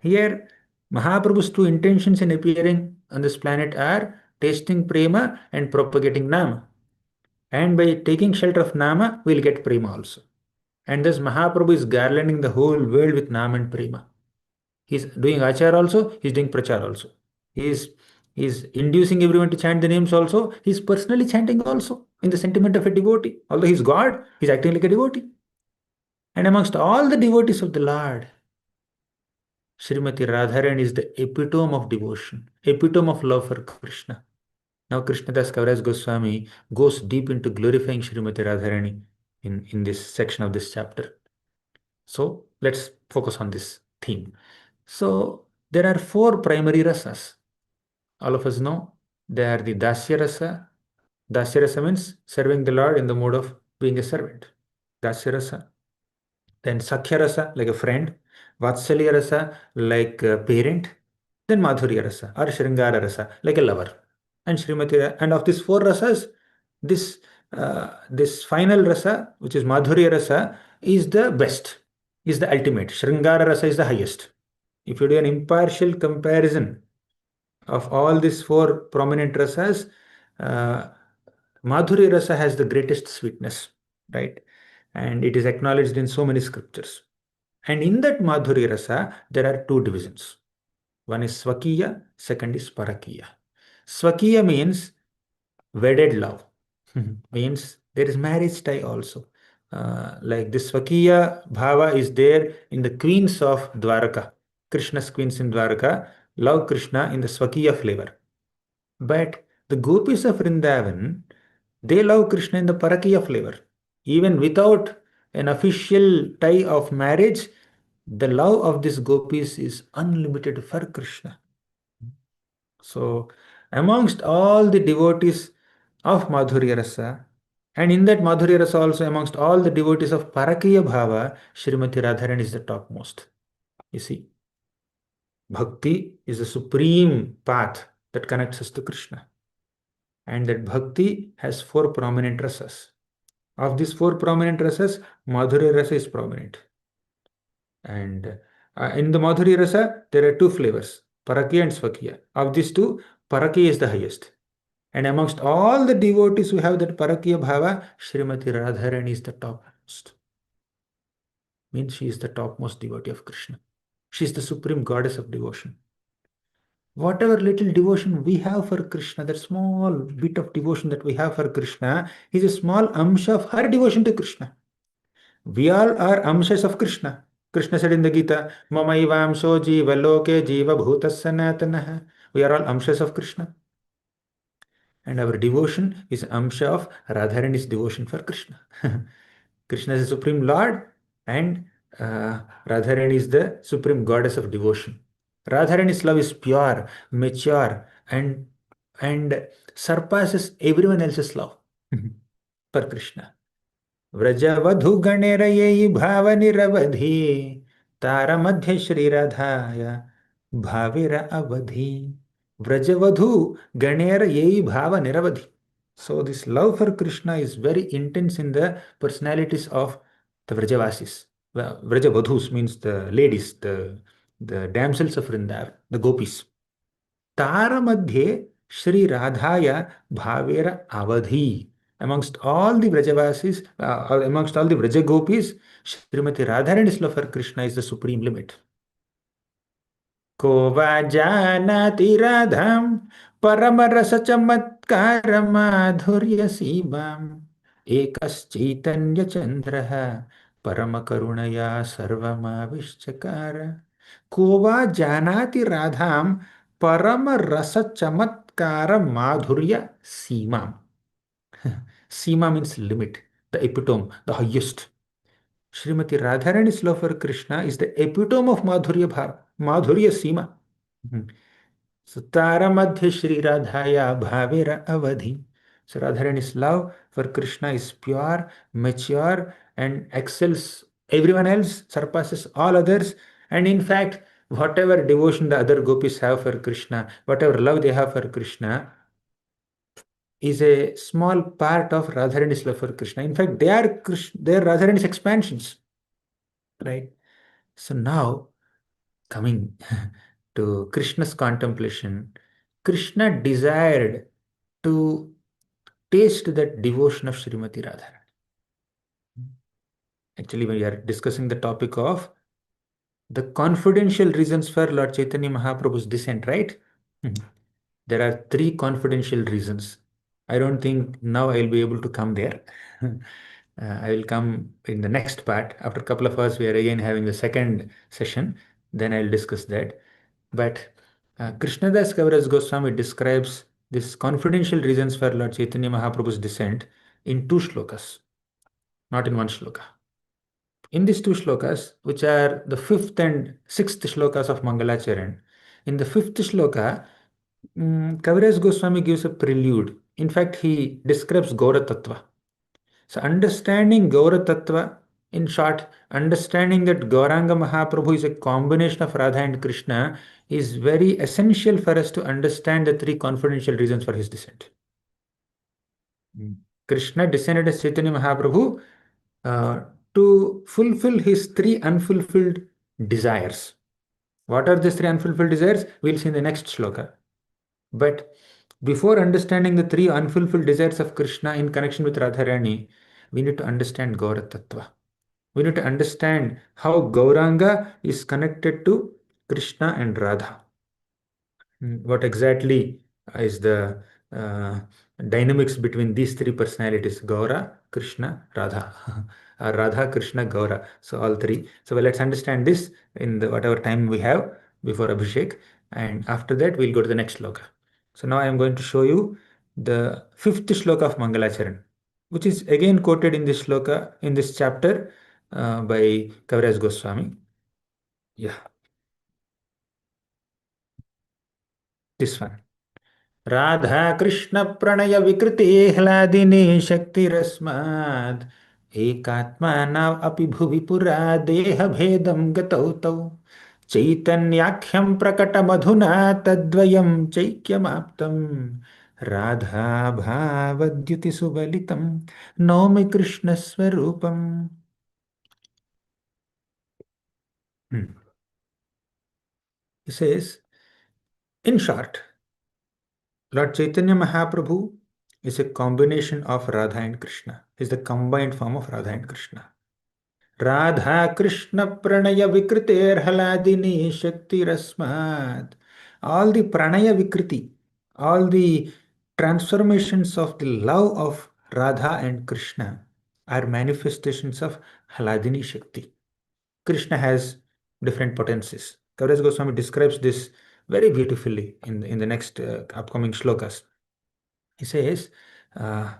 here Mahaprabhu's two intentions in appearing on this planet are tasting prema and propagating nama. And by taking shelter of nama, we'll get prema also. And thus Mahaprabhu is garlanding the whole world with nama and prema. He's doing achar also, he's doing prachar also. He's inducing everyone to chant the names also. He's personally chanting also in the sentiment of a devotee. Although he's God, he's acting like a devotee. And amongst all the devotees of the Lord, Srimati Radharani is the epitome of devotion, epitome of love for Krishna. Now Krishnadas Kaviraj Goswami goes deep into glorifying Srimati Radharani in this section of this chapter. So let's focus on this theme. So there are four primary rasas. All of us know they are the Dasya rasa. Dasya rasa means serving the Lord in the mode of being a servant. Dasya rasa. Then Sakhya rasa, like a friend. Vatsalya rasa, like a parent. Then Madhurya rasa or Shringara rasa, like a lover. And Srimati, and of these four rasas, this final rasa, which is Madhurya rasa, is the best, is the ultimate. Shringara rasa is the highest. If you do an impartial comparison of all these four prominent rasas, Madhurya rasa has the greatest sweetness, right? And it is acknowledged in so many scriptures. And in that Madhurya rasa, there are two divisions. One is Swakiya, second is Parakiya. Swakiya means wedded love. Means there is marriage tie also. Like this Swakiya Bhava is there in the queens of Dwaraka. Krishna's queens in Dwaraka love Krishna in the Swakiya flavor. But the gopis of Vrindavan, they love Krishna in the Parakiya flavor. Even without an official tie of marriage, the love of these gopis is unlimited for Krishna. So, amongst all the devotees of Madhurya Rasa, and in that Madhurya Rasa also amongst all the devotees of Parakiya Bhava, Srimati Radharani is the topmost. You see, Bhakti is the supreme path that connects us to Krishna. And that Bhakti has four prominent rasas. Of these four prominent rasas, Madhurya Rasa is prominent. And in the Madhurya Rasa, there are two flavors, Parakya and Swakiya. Of these two, Parakya is the highest. And amongst all the devotees who have that Parakya Bhava, Srimati Radharani is the topmost. Means she is the topmost devotee of Krishna. She is the supreme goddess of devotion. Whatever little devotion we have for Krishna, that small bit of devotion that we have for Krishna, is a small amsha of her devotion to Krishna. We all are amshas of Krishna. Krishna said in the Gita, Mamaivaamso jiva loke jiva bhutas sanatanaha. We are all amshas of Krishna. And our devotion is amsha of Radharani's devotion for Krishna. Krishna is the supreme Lord, and Radharani is the supreme goddess of devotion. Radharani's love is pure, mature, and surpasses everyone else's love for Krishna. व्रजवधु गणेरयि भाव निरवधि तार मध्य श्री राधाय भाविर अवधि व्रजवधु गणेर यही भाव निरवधि. So this love for Krishna is very intense in the personalities of the Vrajavasis. Well, Vrajavadhus means the ladies, the damsels of Vrindavan, the gopis. Tara madhye Shri Radhaya bhavera avadhi. Amongst all the Vrajavasis, amongst all the Vrajagopis, Srimati Radharani's love for Krishna is the supreme limit. को वा जानाति राधां परमरसचमत्कारमाधुर्यसीमाम् एकश्चैतन्यचन्द्रः परमकरुणया सर्वमाविश्चकार. को वा जानाति राधां परमरसचमत्कारमाधुर्यसीमाम्. Seema means limit, the epitome, the highest. Srimati Radharani's love for Krishna is the epitome of Madhurya Bhava, Madhurya Seema. So Tara Madhya Shri Radhaya Bhavera Avadhi. So Radharani's love for Krishna is pure, mature, and excels everyone else, surpasses all others. And in fact, whatever devotion the other gopis have for Krishna, whatever love they have for Krishna, is a small part of Radharani's love for Krishna. In fact, they are Radharani's expansions, right? So now, coming to Krishna's contemplation, Krishna desired to taste that devotion of Srimati Radharani. Actually, we are discussing the topic of the confidential reasons for Lord Chaitanya Mahaprabhu's descent, right? There are three confidential reasons. I don't think now I'll be able to come there. I will come in the next part. After a couple of hours, we are again having the second session. Then I'll discuss that. But Krishnadas Kaviraj Goswami describes these confidential reasons for Lord Chaitanya Mahaprabhu's descent in two shlokas, not in one shloka. In these two shlokas, which are the fifth and sixth shlokas of Mangalacharan, in the fifth shloka, Kaviraj Goswami gives a prelude. In fact, he describes Gaura Tattva. So, understanding Gaura Tattva, in short, understanding that Gouranga Mahaprabhu is a combination of Radha and Krishna, is very essential for us to understand the three confidential reasons for his descent. Krishna descended as Chaitanya Mahaprabhu to fulfill his three unfulfilled desires. What are these three unfulfilled desires? We'll see in the next shloka. But before understanding the three unfulfilled desires of Krishna in connection with Radharani, we need to understand Gaura Tattva. We need to understand how Gouranga is connected to Krishna and Radha. What exactly is the dynamics between these three personalities, Gaura, Krishna, Radha, or Radha, Krishna, Gaura. So all three. So let's understand this in the whatever time we have before Abhishek, and after that we'll go to the next shloka. So now I am going to show you the fifth shloka of Mangalacharan, which is again quoted in this shloka in this chapter by Kaviraj Goswami. Yeah, this one. Radha Krishna Pranay विकृति ह्लादिनी शक्तिरस्माद् एकात्मानाम् अपि भुवि पुरा देहभेदं गतौ तौ चैतन्याख्यं प्रकटमधुना तद्वयं चैक्यमाप्तं राधा भावद्युतिसुबलितं नौमि कृष्णस्वरूपम्. He says, in short, Lord Chaitanya Mahaprabhu is a combination of Radha and Krishna. He is the combined form of Radha and Krishna. Radha Krishna Pranaya Vikriter Haladini Shakti Rasmat. All the Pranaya Vikriti, all the transformations of the love of Radha and Krishna are manifestations of Haladini Shakti. Krishna has different potencies. Kaviraj Goswami describes this very beautifully in the next upcoming shlokas. He says, uh,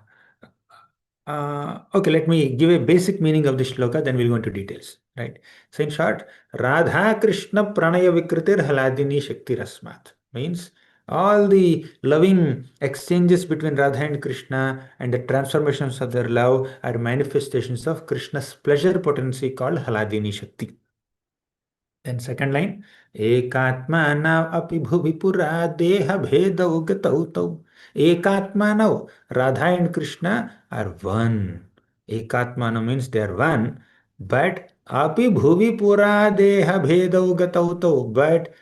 okay, let me give a basic meaning of the shloka, then we'll go into details. Right. So, in short, Radha Krishna Pranaya Vikritir Haladini Shakti Rasmat means all the loving exchanges between Radha and Krishna and the transformations of their love are manifestations of Krishna's pleasure potency called Haladini Shakti. Then second line, Ekatmanav api bhuvi pura deha bhedau gatau tau. Ekatmanav, Radha and Krishna are one. Ekatmanav means they are one, but api bhuvi pura deha bhedau gatau tau. But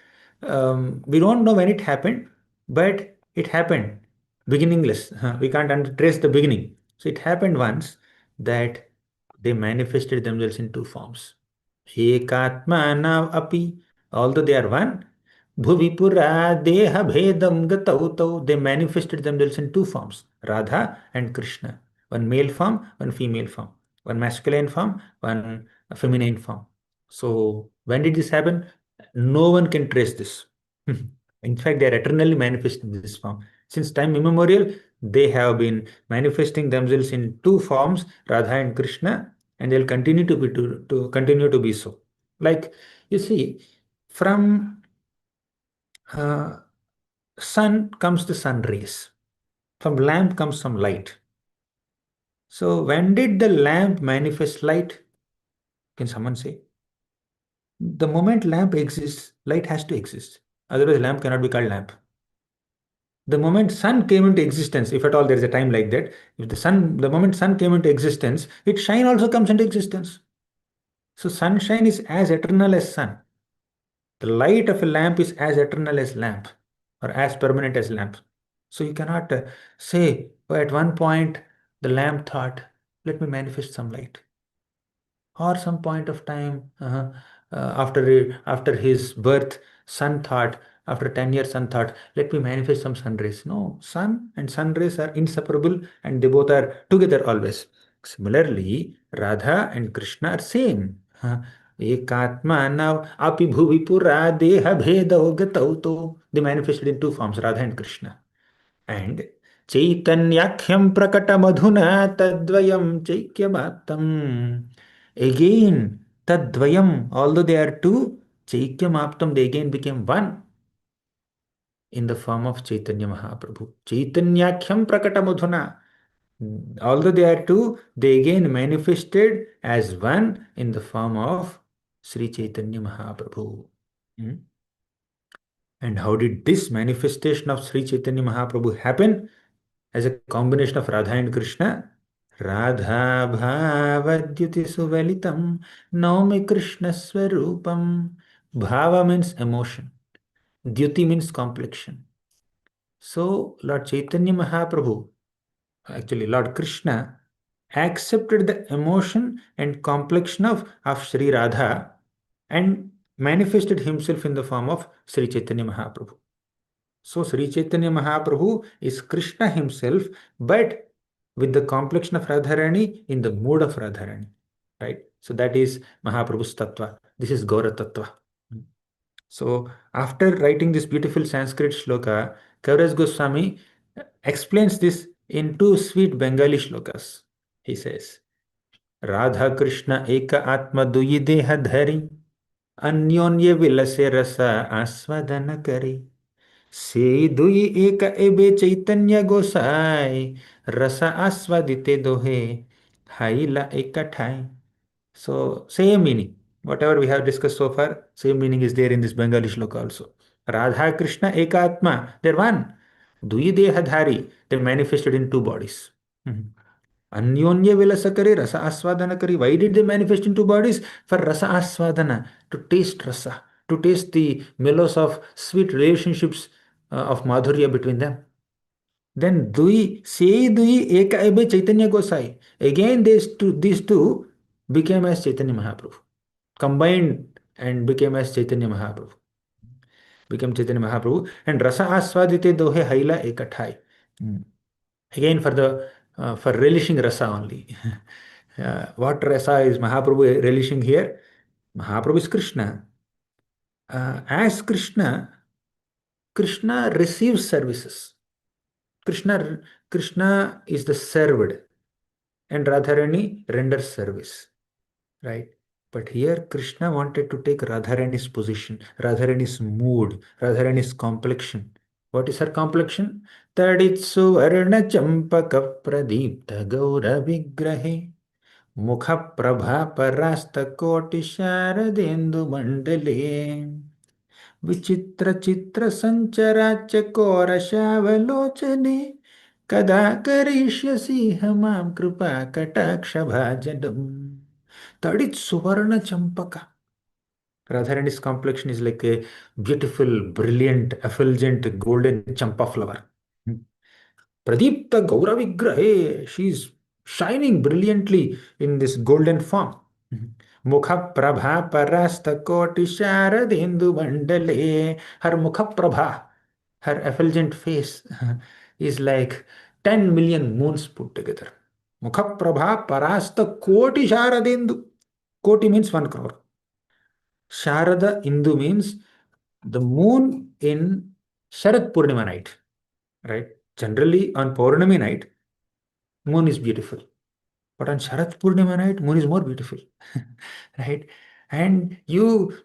we don't know when it happened, but it happened. Beginningless. We can't trace the beginning. So it happened once that they manifested themselves in two forms. Ekatmanav api, although they are one, Bhuvipura Deha Bhedam Gatau, they manifested themselves in two forms, Radha and Krishna. One male form, one female form. One masculine form, one feminine form. So, when did this happen? No one can trace this. In fact, they are eternally manifesting this form. Since time immemorial, they have been manifesting themselves in two forms, Radha and Krishna, and they'll continue to continue to be so. Like you see, from sun comes the sun rays. From lamp comes some light. So when did the lamp manifest light? Can someone say? The moment lamp exists, light has to exist. Otherwise, lamp cannot be called lamp. The moment sun came into existence, if at all there is a time like that, if the moment sun came into existence, its shine also comes into existence. So sunshine is as eternal as sun. The light of a lamp is as eternal as lamp or as permanent as lamp. So you cannot say, oh, at one point the lamp thought, let me manifest some light. Or some point of time after his birth, sun thought, after 10 years, sun thought, let me manifest some sun rays. No, sun and sun rays are inseparable and they both are together always. Similarly, Radha and Krishna are same. Ekatma now api bhuvi pura deha bhedau gatau. They manifested in two forms, Radha and Krishna. And Chaitanyakhyam prakata madhuna tadvayam chaikyamaptam. Again, tadvayam, although they are two, chaikyamaptam, they again became one in the form of Chaitanya Mahaprabhu. Chaitanyakhyam prakata madhuna. Although they are two, they again manifested as one in the form of Sri Chaitanya Mahaprabhu. And how did this manifestation of Sri Chaitanya Mahaprabhu happen? As a combination of Radha and Krishna. Radha Bhavadyuti Suvalitam Naumi Krishna Swarupam. Bhava means emotion. Dyuti means complexion. So Lord Chaitanya Mahaprabhu, actually Lord Krishna, accepted the emotion and complexion of Sri Radha and manifested himself in the form of Sri Chaitanya Mahaprabhu. So Sri Chaitanya Mahaprabhu is Krishna himself, but with the complexion of Radharani in the mood of Radharani. Right? So that is Mahaprabhu's tatwa. This is Gaura tatwa. So after writing this beautiful Sanskrit shloka, Kaviraj Goswami explains this in two sweet Bengali shlokas. He says, Radha Krishna eka atma duyi deha dhari, अन्योन्य विलसे रस आस्वादन करे से दुई एक एबे चैतन्य गोसाई रस आस्वादिते दोहे हाइला एक ठाई. So same meaning. Whatever we have discussed so far, same meaning is there in this Bengali shloka also. Radha Krishna Ekatma, they're one. Dui Dehadhari, they manifested in two bodies. Anyonya Vilasakari, Rasa Aswadanakari. Why did they manifest in two bodies? For Rasa Aswadana, to taste Rasa, to taste the mellows of sweet relationships of Madhurya between them. Then Dui, Se Dui Eka by Chaitanya Gosai. Again, these two became as Chaitanya Mahaprabhu, combined and became as Chaitanya Mahaprabhu, became Chaitanya Mahaprabhu, and Rasa Aswadite Dohe Haila Ekathai. Mm. Again, for relishing rasa only. What rasa is Mahaprabhu relishing here? Mahaprabhu is Krishna. As Krishna receives services. Krishna, Krishna is the served, and Radharani renders service, right? But here Krishna wanted to take Radharani's position, Radharani's mood, Radharani's complexion. What is her complexion? Taditsu Varna Champaka Pradipta Gaura Vigrahe Mukha Prabha Parasta Koti Sharadendu Mandale विचित्र चित्र संचराच्य कोरशावलोचने कदा करिष्यसि हमां कृपा कटाक्ष भाजनम् तडित सुवर्ण Champaka. Radharani's complexion is like a beautiful, brilliant, effulgent golden champa flower. Pradipta Gaura Vigrahe, she is shining brilliantly in this golden form. Mukha Prabha Parasta Koti Sharadindu Mandale. Her Mukha Prabha, her effulgent face, is like 10 million moons put together. Mukha Prabha Parasta Koti Sharadindu. Koti means 1 crore. Sharada Indu means the moon in Sharad Purnima night, right? Generally on Purnami night, moon is beautiful. But on Sharat Purnima night, moon is more beautiful, right? And you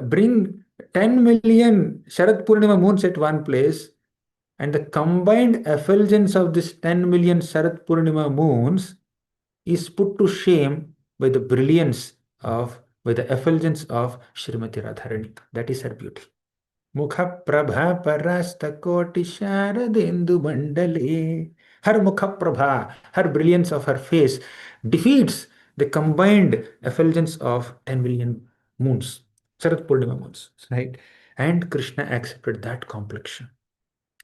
bring 10 million Sharat Purnima moons at one place, and the combined effulgence of this 10 million Sharat Purnima moons is put to shame by the brilliance by the effulgence of Srimati Radharani. That is her beauty. Mukha Prabha Parasta Koti Sharadendu Mandale. Her Mukha Prabha, her brilliance of her face, defeats the combined effulgence of 10 million moons, Sharat Purnima moons, right? And Krishna accepted that complexion.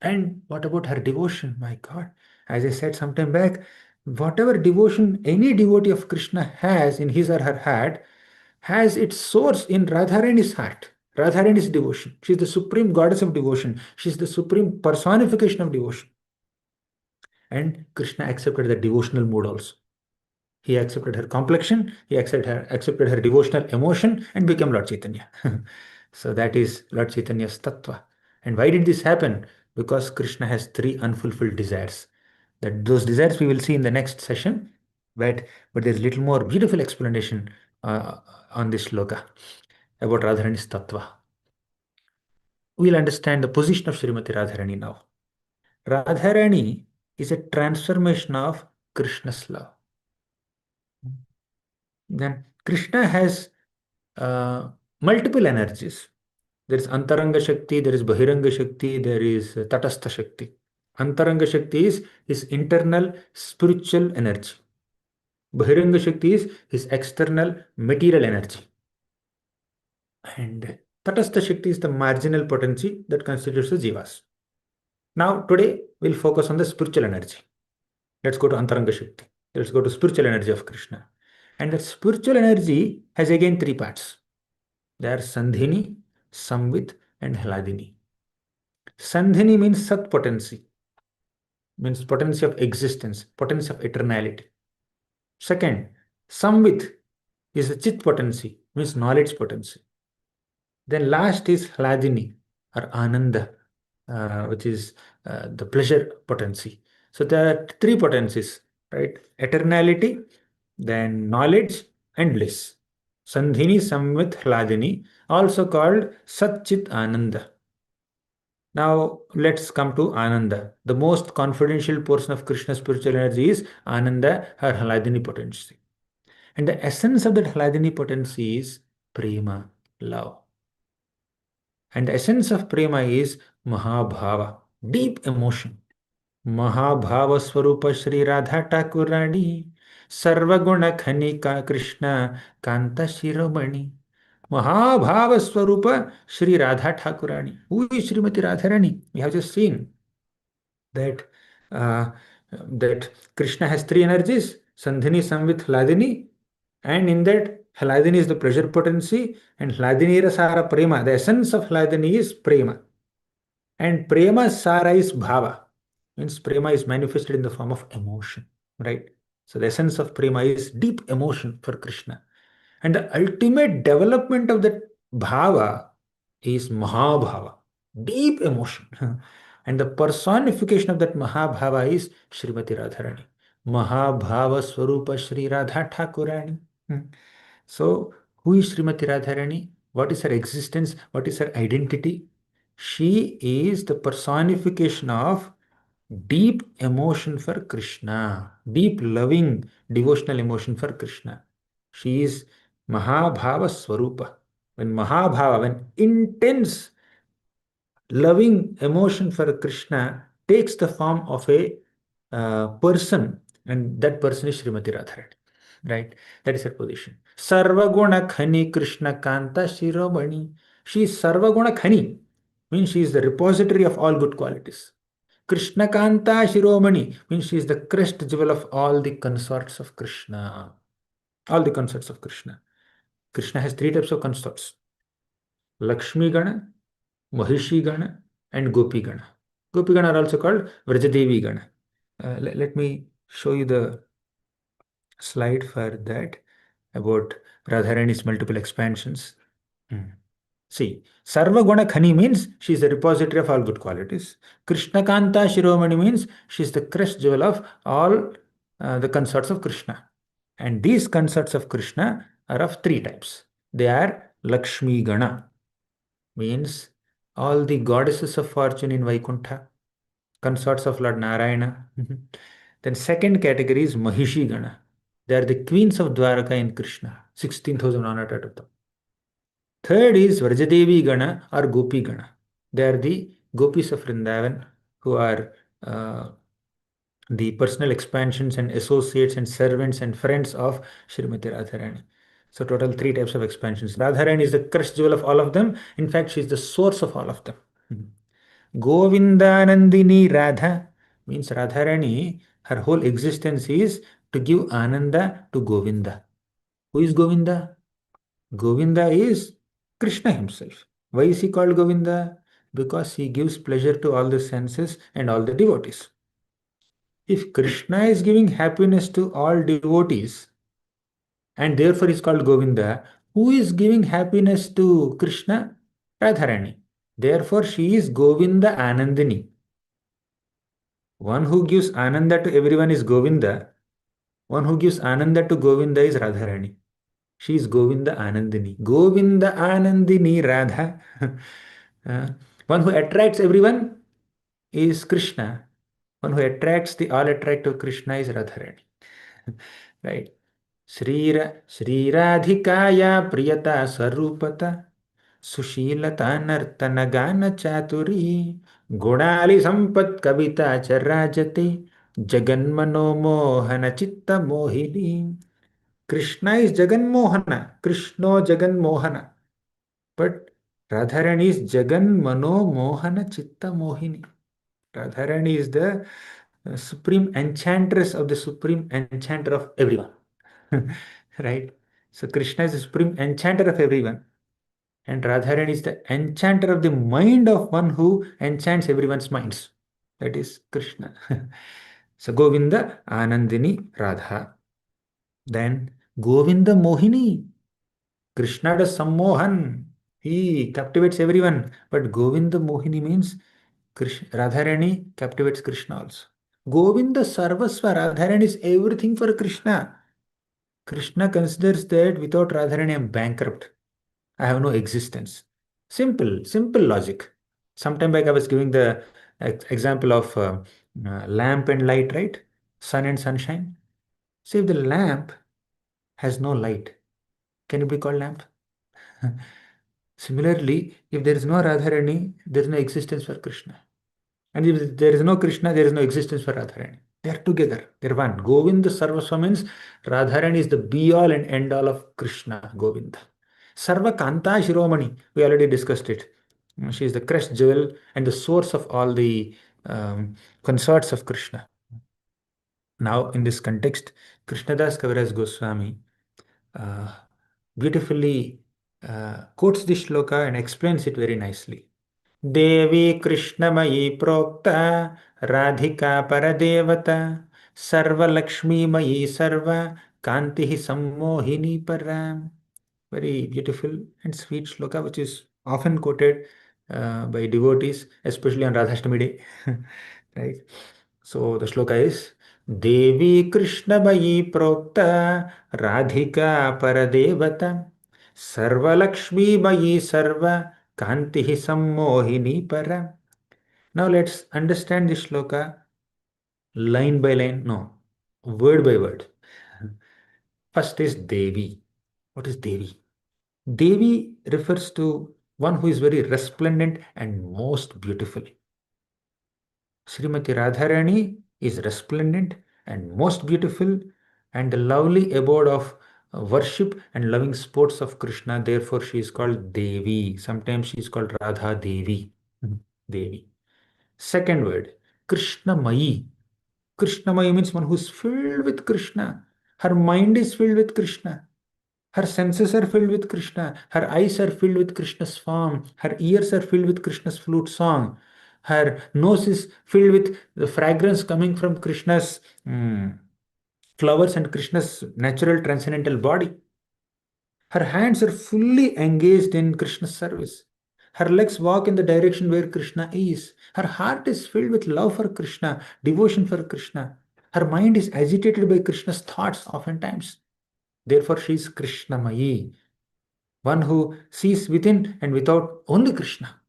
And what about her devotion? My God, as I said sometime back, whatever devotion any devotee of Krishna has in his or her heart has its source in Radharani's heart. Radharani's devotion. She is the supreme goddess of devotion. She is the supreme personification of devotion. And Krishna accepted the devotional mood also. He accepted her complexion, he accepted her devotional emotion, and became Lord Chaitanya. So that is Lord Chaitanya's tatwa. And why did this happen? Because Krishna has 3 unfulfilled desires. Those desires we will see in the next session, but there's a little more beautiful explanation on this shloka about Radharani's tatva. We'll understand the position of Srimati Radharani now. Radharani is a transformation of Krishna's love. Then Krishna has multiple energies. There is Antaranga Shakti, there is Bahiranga Shakti, there is Tatastha Shakti. Antaranga Shakti is his internal spiritual energy. Bahiranga Shakti is his external material energy. And Tatastha Shakti is the marginal potency that constitutes the Jivas. Now, today we'll focus on the spiritual energy. Let's go to Antaranga Shakti. Let's go to spiritual energy of Krishna. And that spiritual energy has again 3 parts. They are Sandhini, Samvit, and Hladini. Sandhini means Sat potency, means potency of existence, potency of eternality. Second, Samvit is the Chit potency, means knowledge potency. Then last is Hladini or Ananda, which is the pleasure potency. So there are 3 potencies, right? Eternality, then knowledge and bliss. Sandhini, Samvit, Hladini, also called Satchit Ananda. Now let's come to Ananda. The most confidential portion of Krishna's spiritual energy is Ananda, her Hladini potency. And the essence of that Hladini potency is Prema, love. And the essence of Prema is Mahabhava, deep emotion. Mahabhava Swarupa Shri Radha Thakurani, Sarvaguna Khanika Krishna Kanta Shiromani. Mahabhava Swarupa Shri Radha Thakurani. Who is Srimati Radharani? We have just seen that uh, that Krishna has three energies, Sandhini, Samvit, Hladini, and in that Hladini is the pleasure potency, and Hladini Rasara Prema. The essence of Hladini is Prema, and Prema Sara is Bhava. Means Prema is manifested in the form of emotion, right? So the essence of Prema is deep emotion for Krishna. And the ultimate development of that bhava is Mahabhava, deep emotion. And the personification of that Mahabhava is Srimati Radharani. Mahabhava Swarupa Sri Radha Thakurani. So, who is Srimati Radharani? What is her existence? What is her identity? She is the personification of deep emotion for Krishna, deep loving devotional emotion for Krishna. She is Mahabhava Swarupa. When Mahabhava, when intense loving emotion for Krishna takes the form of a person, and that person is Srimati Radharani. Right? That is her position. Sarvaguna Khani Krishna Kanta Shiromani. She is Sarvaguna Khani, means she is the repository of all good qualities. Krishna Kanta Shiromani means she is the crest jewel of all the consorts of Krishna. All the consorts of Krishna. Krishna has three types of consorts: Lakshmi Gana, Mahishi Gana, and Gopi Gana. Gopi Gana are also called Vrajadevi Gana. Let me show you the slide for that about Radharani's multiple expansions. See, Sarva Guna Khani means she is the repository of all good qualities. Krishna Kanta Shiromani means she is the crest jewel of all the consorts of Krishna. And these consorts of Krishna are of three types. They are Lakshmi Gana, means all the goddesses of fortune in Vaikuntha, consorts of Lord Narayana. Then second category is Mahishi Gana. They are the queens of Dwaraka in Krishna, 16,000 honored out of them. Third is Vrajadevi Gana or Gopi Gana. They are the gopis of Vrindavan who are the personal expansions and associates and servants and friends of Srimati Radharani. So total three types of expansions. Radharani is the crest jewel of all of them. In fact, she is the source of all of them. Govindanandini Radha means Radharani, her whole existence is to give Ananda to Govinda. Who is Govinda? Govinda is Krishna himself. Why is he called Govinda? Because he gives pleasure to all the senses and all the devotees. If Krishna is giving happiness to all devotees and therefore is called Govinda, who is giving happiness to Krishna? Radharani. Therefore, she is Govinda Anandini. One who gives Ananda to everyone is Govinda. One who gives Ananda to Govinda is Radharani. She is Govinda Anandini. Govinda Anandini Radha. One who attracts everyone is Krishna. One who attracts the all attractive Krishna is Radharani. Right. Sri Radhikaya Priyata Sarupata Sushilata Nartana Gana Chaturi Gunali Sampat Kavita Charajate Jaganmano Mohana Chitta Mohini. Krishna is Jagan Mohana. Krishna Jagan Mohana. But Radharani is Jagan Mano Mohana Chitta Mohini. Radharani is the supreme enchantress of the supreme enchanter of everyone. Right? So Krishna is the supreme enchanter of everyone. And Radharani is the enchanter of the mind of one who enchants everyone's minds. That is Krishna. So Govinda, Anandini, Radha. Then Govinda Mohini. Krishna does sammohan. He captivates everyone. But Govinda Mohini means Radharani captivates Krishna also. Govinda Sarvasva. Radharani is everything for Krishna. Krishna considers that without Radharani I am bankrupt. I have no existence. Simple logic. Sometime back I was giving the example of lamp and light, right? Sun and sunshine. See, if the lamp has no light, can it be called lamp? Similarly, if there is no Radharani, there is no existence for Krishna. And if there is no Krishna, there is no existence for Radharani. They are together. They are one. Govinda Sarvasva means Radharani is the be all and end all of Krishna, Govinda. Sarva Kanta Shiromani, we already discussed it. She is the crest jewel and the source of all the consorts of Krishna. Now, in this context, Krishnadas Kaviraj Goswami uh, beautifully quotes this shloka and explains it very nicely. Devi Krishnamayi Prokta Radhika Paradevata Sarva Lakshmi Mayi Sarva Kantihi Sammohini Param. Very beautiful and sweet shloka, which is often quoted by devotees, especially on Radhashtami day. Right? So the shloka is Devi Krishna Mayi Prokta Radhika Paradevata Sarva Lakshmi Mayi Sarva Kantihi Sammohini Para. Now let's understand this shloka line by line, no, word by word. First is Devi. What is Devi? Devi refers to one who is very resplendent and most beautiful. Srimati Radharani is resplendent and most beautiful and the lovely abode of worship and loving sports of Krishna. Therefore, she is called Devi. Sometimes she is called Radha Devi. Devi. Second word, Krishnamayi. Krishnamayi means one who is filled with Krishna. Her mind is filled with Krishna. Her senses are filled with Krishna. Her eyes are filled with Krishna's form. Her ears are filled with Krishna's flute song. Her nose is filled with the fragrance coming from Krishna's flowers and Krishna's natural transcendental body. Her hands are fully engaged in Krishna's service. Her legs walk in the direction where Krishna is. Her heart is filled with love for Krishna, devotion for Krishna. Her mind is agitated by Krishna's thoughts oftentimes. Therefore, she is Krishnamayi, one who sees within and without only Krishna.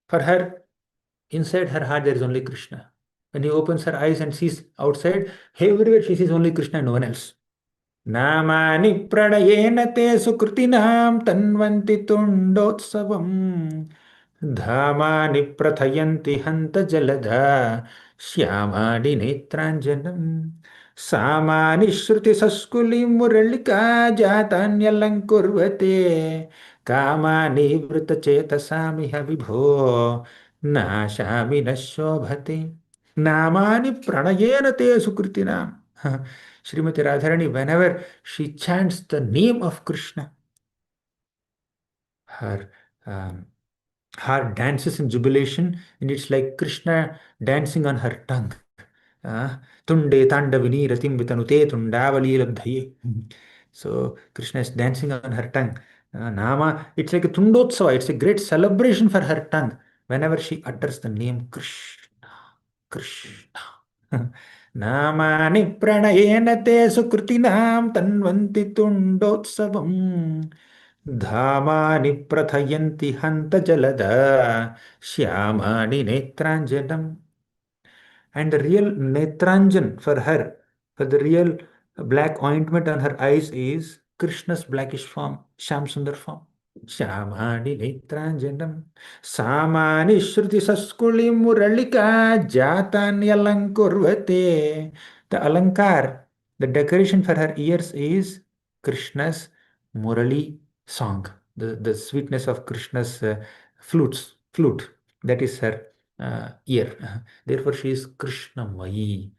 For her, inside her heart, there is only Krishna. When he opens her eyes and sees outside, everywhere she sees only Krishna and no one else. नामानि प्रणयेन ते सुकृतिनां तन्वन्ति तुण्डोत्सवम् धामानि प्रथयन्ति हन्त जलधा श्यामानि नेत्राञ्जनम् सामानि श्रुतिसस्कुलिं मुरळिका जातान्यलङ्कुर्वते कामानि वृतचेतसामिह विभो नाशामि न शोभते नामानि प्रणयेन ते सुकृतिनाम्. Srimati Radharani, whenever she chants the name of Krishna, her heart dances in jubilation, and it's like Krishna dancing on her tongue. Tunde Tandavini Ratim Vitanute Tundavali Labdhaye. So Krishna is dancing on her tongue. Nama, it's like a Tundotsava, it's a great celebration for her tongue whenever she utters the name Krishna. Krishna. नामानि प्रणयेन ते सुकृतिनां तन्वन्ति तुण्डोत्सवम् धामानि प्रथयन्ति हन्त जलदा श्यामानि नेत्राञ्जनम्. And the real netranjan for her, for the real black ointment on her eyes is Krishna's blackish form, Shamsundar form. Shamani Netranjanam Samani Shruti Saskuli Muralika Jatanyalankurvate. The Alankar, the decoration for her ears is Krishna's Murali song, the sweetness of Krishna's flute. That is her ear. Therefore, she is Krishnamayi.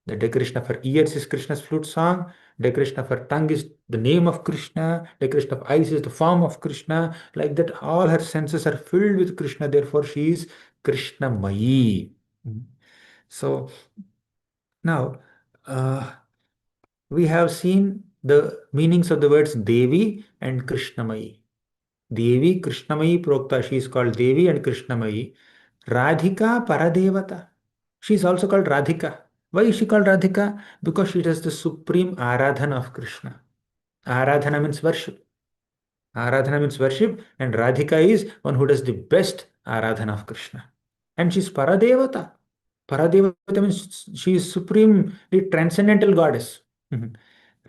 The decoration of her ears is Krishna's flute song. Decoration of her tongue is the name of Krishna. Decoration of eyes is the form of Krishna. Like that, all her senses are filled with Krishna. Therefore, she is Krishnamayi. So now we have seen the meanings of the words Devi and Krishnamayi. Devi Krishnamayi Prokta, she is called Devi and Krishnamayi. Radhika Paradevata. She is also called Radhika. Why is she called Radhika? Because she does the supreme Aradhana of Krishna. Aradhana means worship. Aradhana means worship, and Radhika is one who does the best Aradhana of Krishna. And she is Paradevata. Paradevata means she is supremely transcendental goddess.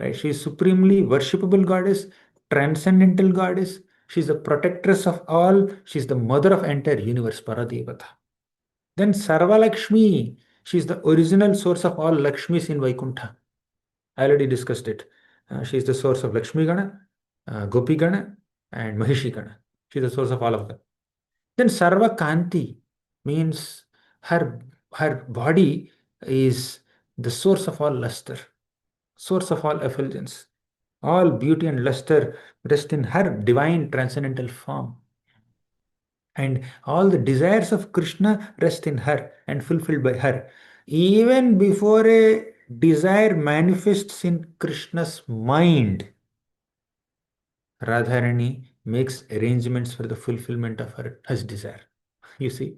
Right? She is supremely worshipable goddess, transcendental goddess. She is the protectress of all. She is the mother of entire universe, Paradevata. Then Sarva Lakshmi, she is the original source of all Lakshmis in Vaikuntha. I already discussed it. She is the source of Lakshmi Gana, Gopi Gana, and Mahishi Gana. She is the source of all of them. Then Sarva Kanti means her Her body is the source of all luster, source of all effulgence. All beauty and luster rest in her divine transcendental form. And all the desires of Krishna rest in her and fulfilled by her. Even before a desire manifests in Krishna's mind, Radharani makes arrangements for the fulfillment of his desire. You see?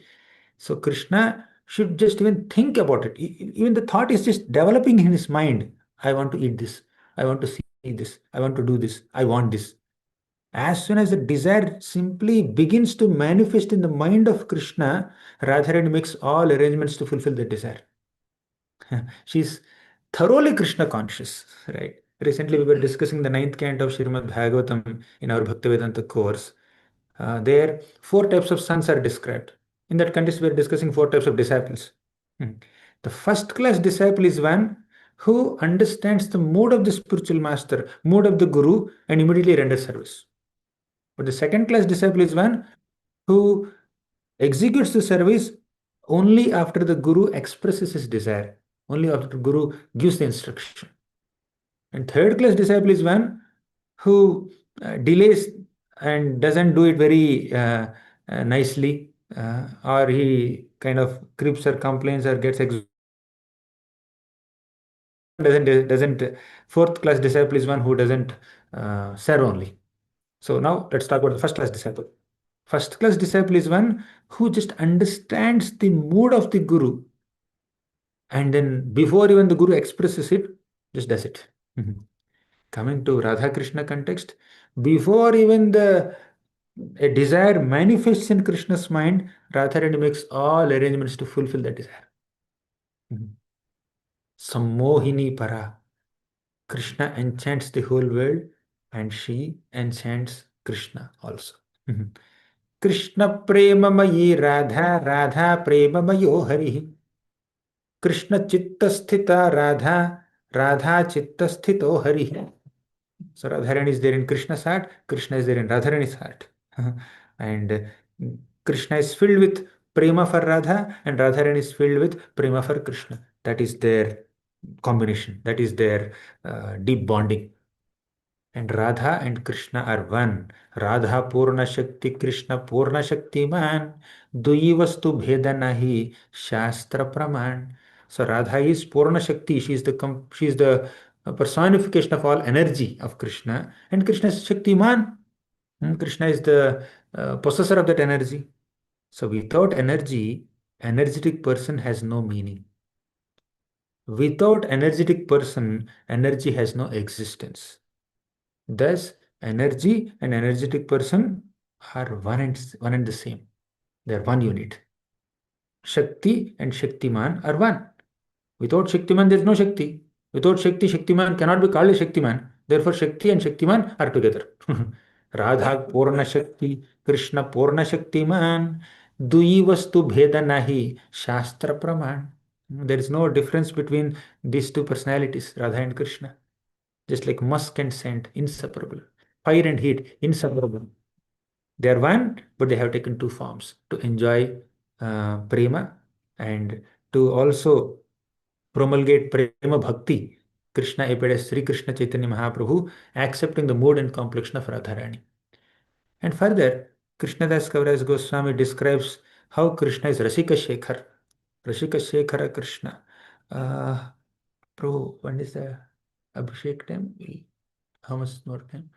So Krishna should just even think about it. Even the thought is just developing in his mind. I want to eat this. I want to see this. I want to do this. I want this. As soon as the desire simply begins to manifest in the mind of Krishna, Radharani makes all arrangements to fulfill the desire. She's thoroughly Krishna conscious, right? Recently, we were discussing the ninth canto of Srimad Bhagavatam in our Bhaktivedanta course. There, four types of sons are described. In that context, we are discussing four types of disciples. Hmm. The first class disciple is one who understands the mood of the spiritual master, mood of the guru, and immediately renders service. But the second class disciple is one who executes the service only after the guru expresses his desire, only after the guru gives the instruction. And third class disciple is one who delays and doesn't do it very nicely, or he kind of creeps or complains or gets doesn't fourth class disciple is one who doesn't serve only. So now let's talk about the first class disciple. First class disciple is one who just understands the mood of the guru, and then before even the guru expresses it, just does it. Coming to Radha-Krishna context, before even the a desire manifests in Krishna's mind, Radharani makes all arrangements to fulfill that desire. Sammohini para. Krishna enchants the whole world and she enchants Krishna also. Krishna premamayi Radha, Radha premamayo Hari. Krishna chittasthita Radha, Radha chittasthito Hari. So Radharani is there in Krishna's heart, Krishna is there in Radharani's heart. And Krishna is filled with prema for Radha and Radharani is filled with prema for Krishna. That is their combination, that is their deep bonding. And Radha and Krishna are one. Radha Purna Shakti, Krishna Purna Shakti Man. Dui Vastu Bheda Nahi, Shastra Praman. So Radha is Purna Shakti. She is the personification of all energy of Krishna. And Krishna is Shakti Man. Krishna is the possessor of that energy. So without energy, energetic person has no meaning. Without energetic person, energy has no existence. Thus, energy and energetic person are one and the same. They are one unit. Shakti and Shaktiman are one. Without Shaktiman, there is no Shakti. Without Shakti, Shaktiman cannot be called a Shaktiman. Therefore, Shakti and Shaktiman are together. Radha Purna Shakti, Krishna Purna Shaktiman, Dui Vastu Bheda Nahi, Shastra Praman. There is no difference between these two personalities, Radha and Krishna. Just like musk and scent, inseparable. Fire and heat, inseparable. They are one, but they have taken two forms to enjoy prema and to also promulgate prema bhakti. Krishna appeared as Sri Krishna Chaitanya Mahaprabhu, accepting the mood and complexion of Radharani. And further, Krishnadas Kaviraj Goswami describes how Krishna is Rasika Shekhar. Rasika Shekhara Krishna. Prabhu, when is the Abhishek time? How much more time?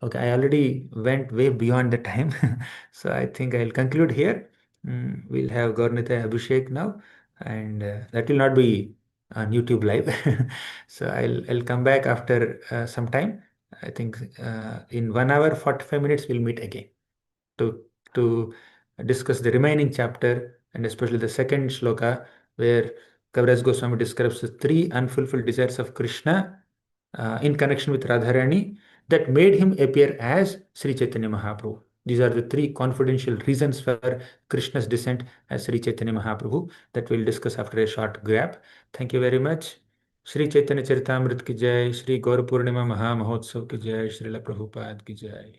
Okay, I already went way beyond the time. So I think I'll conclude here. We'll have Gaurnita Abhishek now, and that will not be on YouTube live. So I'll come back after some time. I think in 1 hour, 45 minutes, we'll meet again to discuss the remaining chapter and especially the second shloka where Kaviraj Goswami describes the three unfulfilled desires of Krishna in connection with Radharani that made him appear as Sri Chaitanya Mahaprabhu. These are the three confidential reasons for Krishna's descent as Sri Chaitanya Mahaprabhu that we'll discuss after a short gap. Thank you very much. Shri Chaitanya Charitamrita ki jai, Shri Gaura Purnima Maha Mahotsav ki jai, Srila Prabhupada ki jai.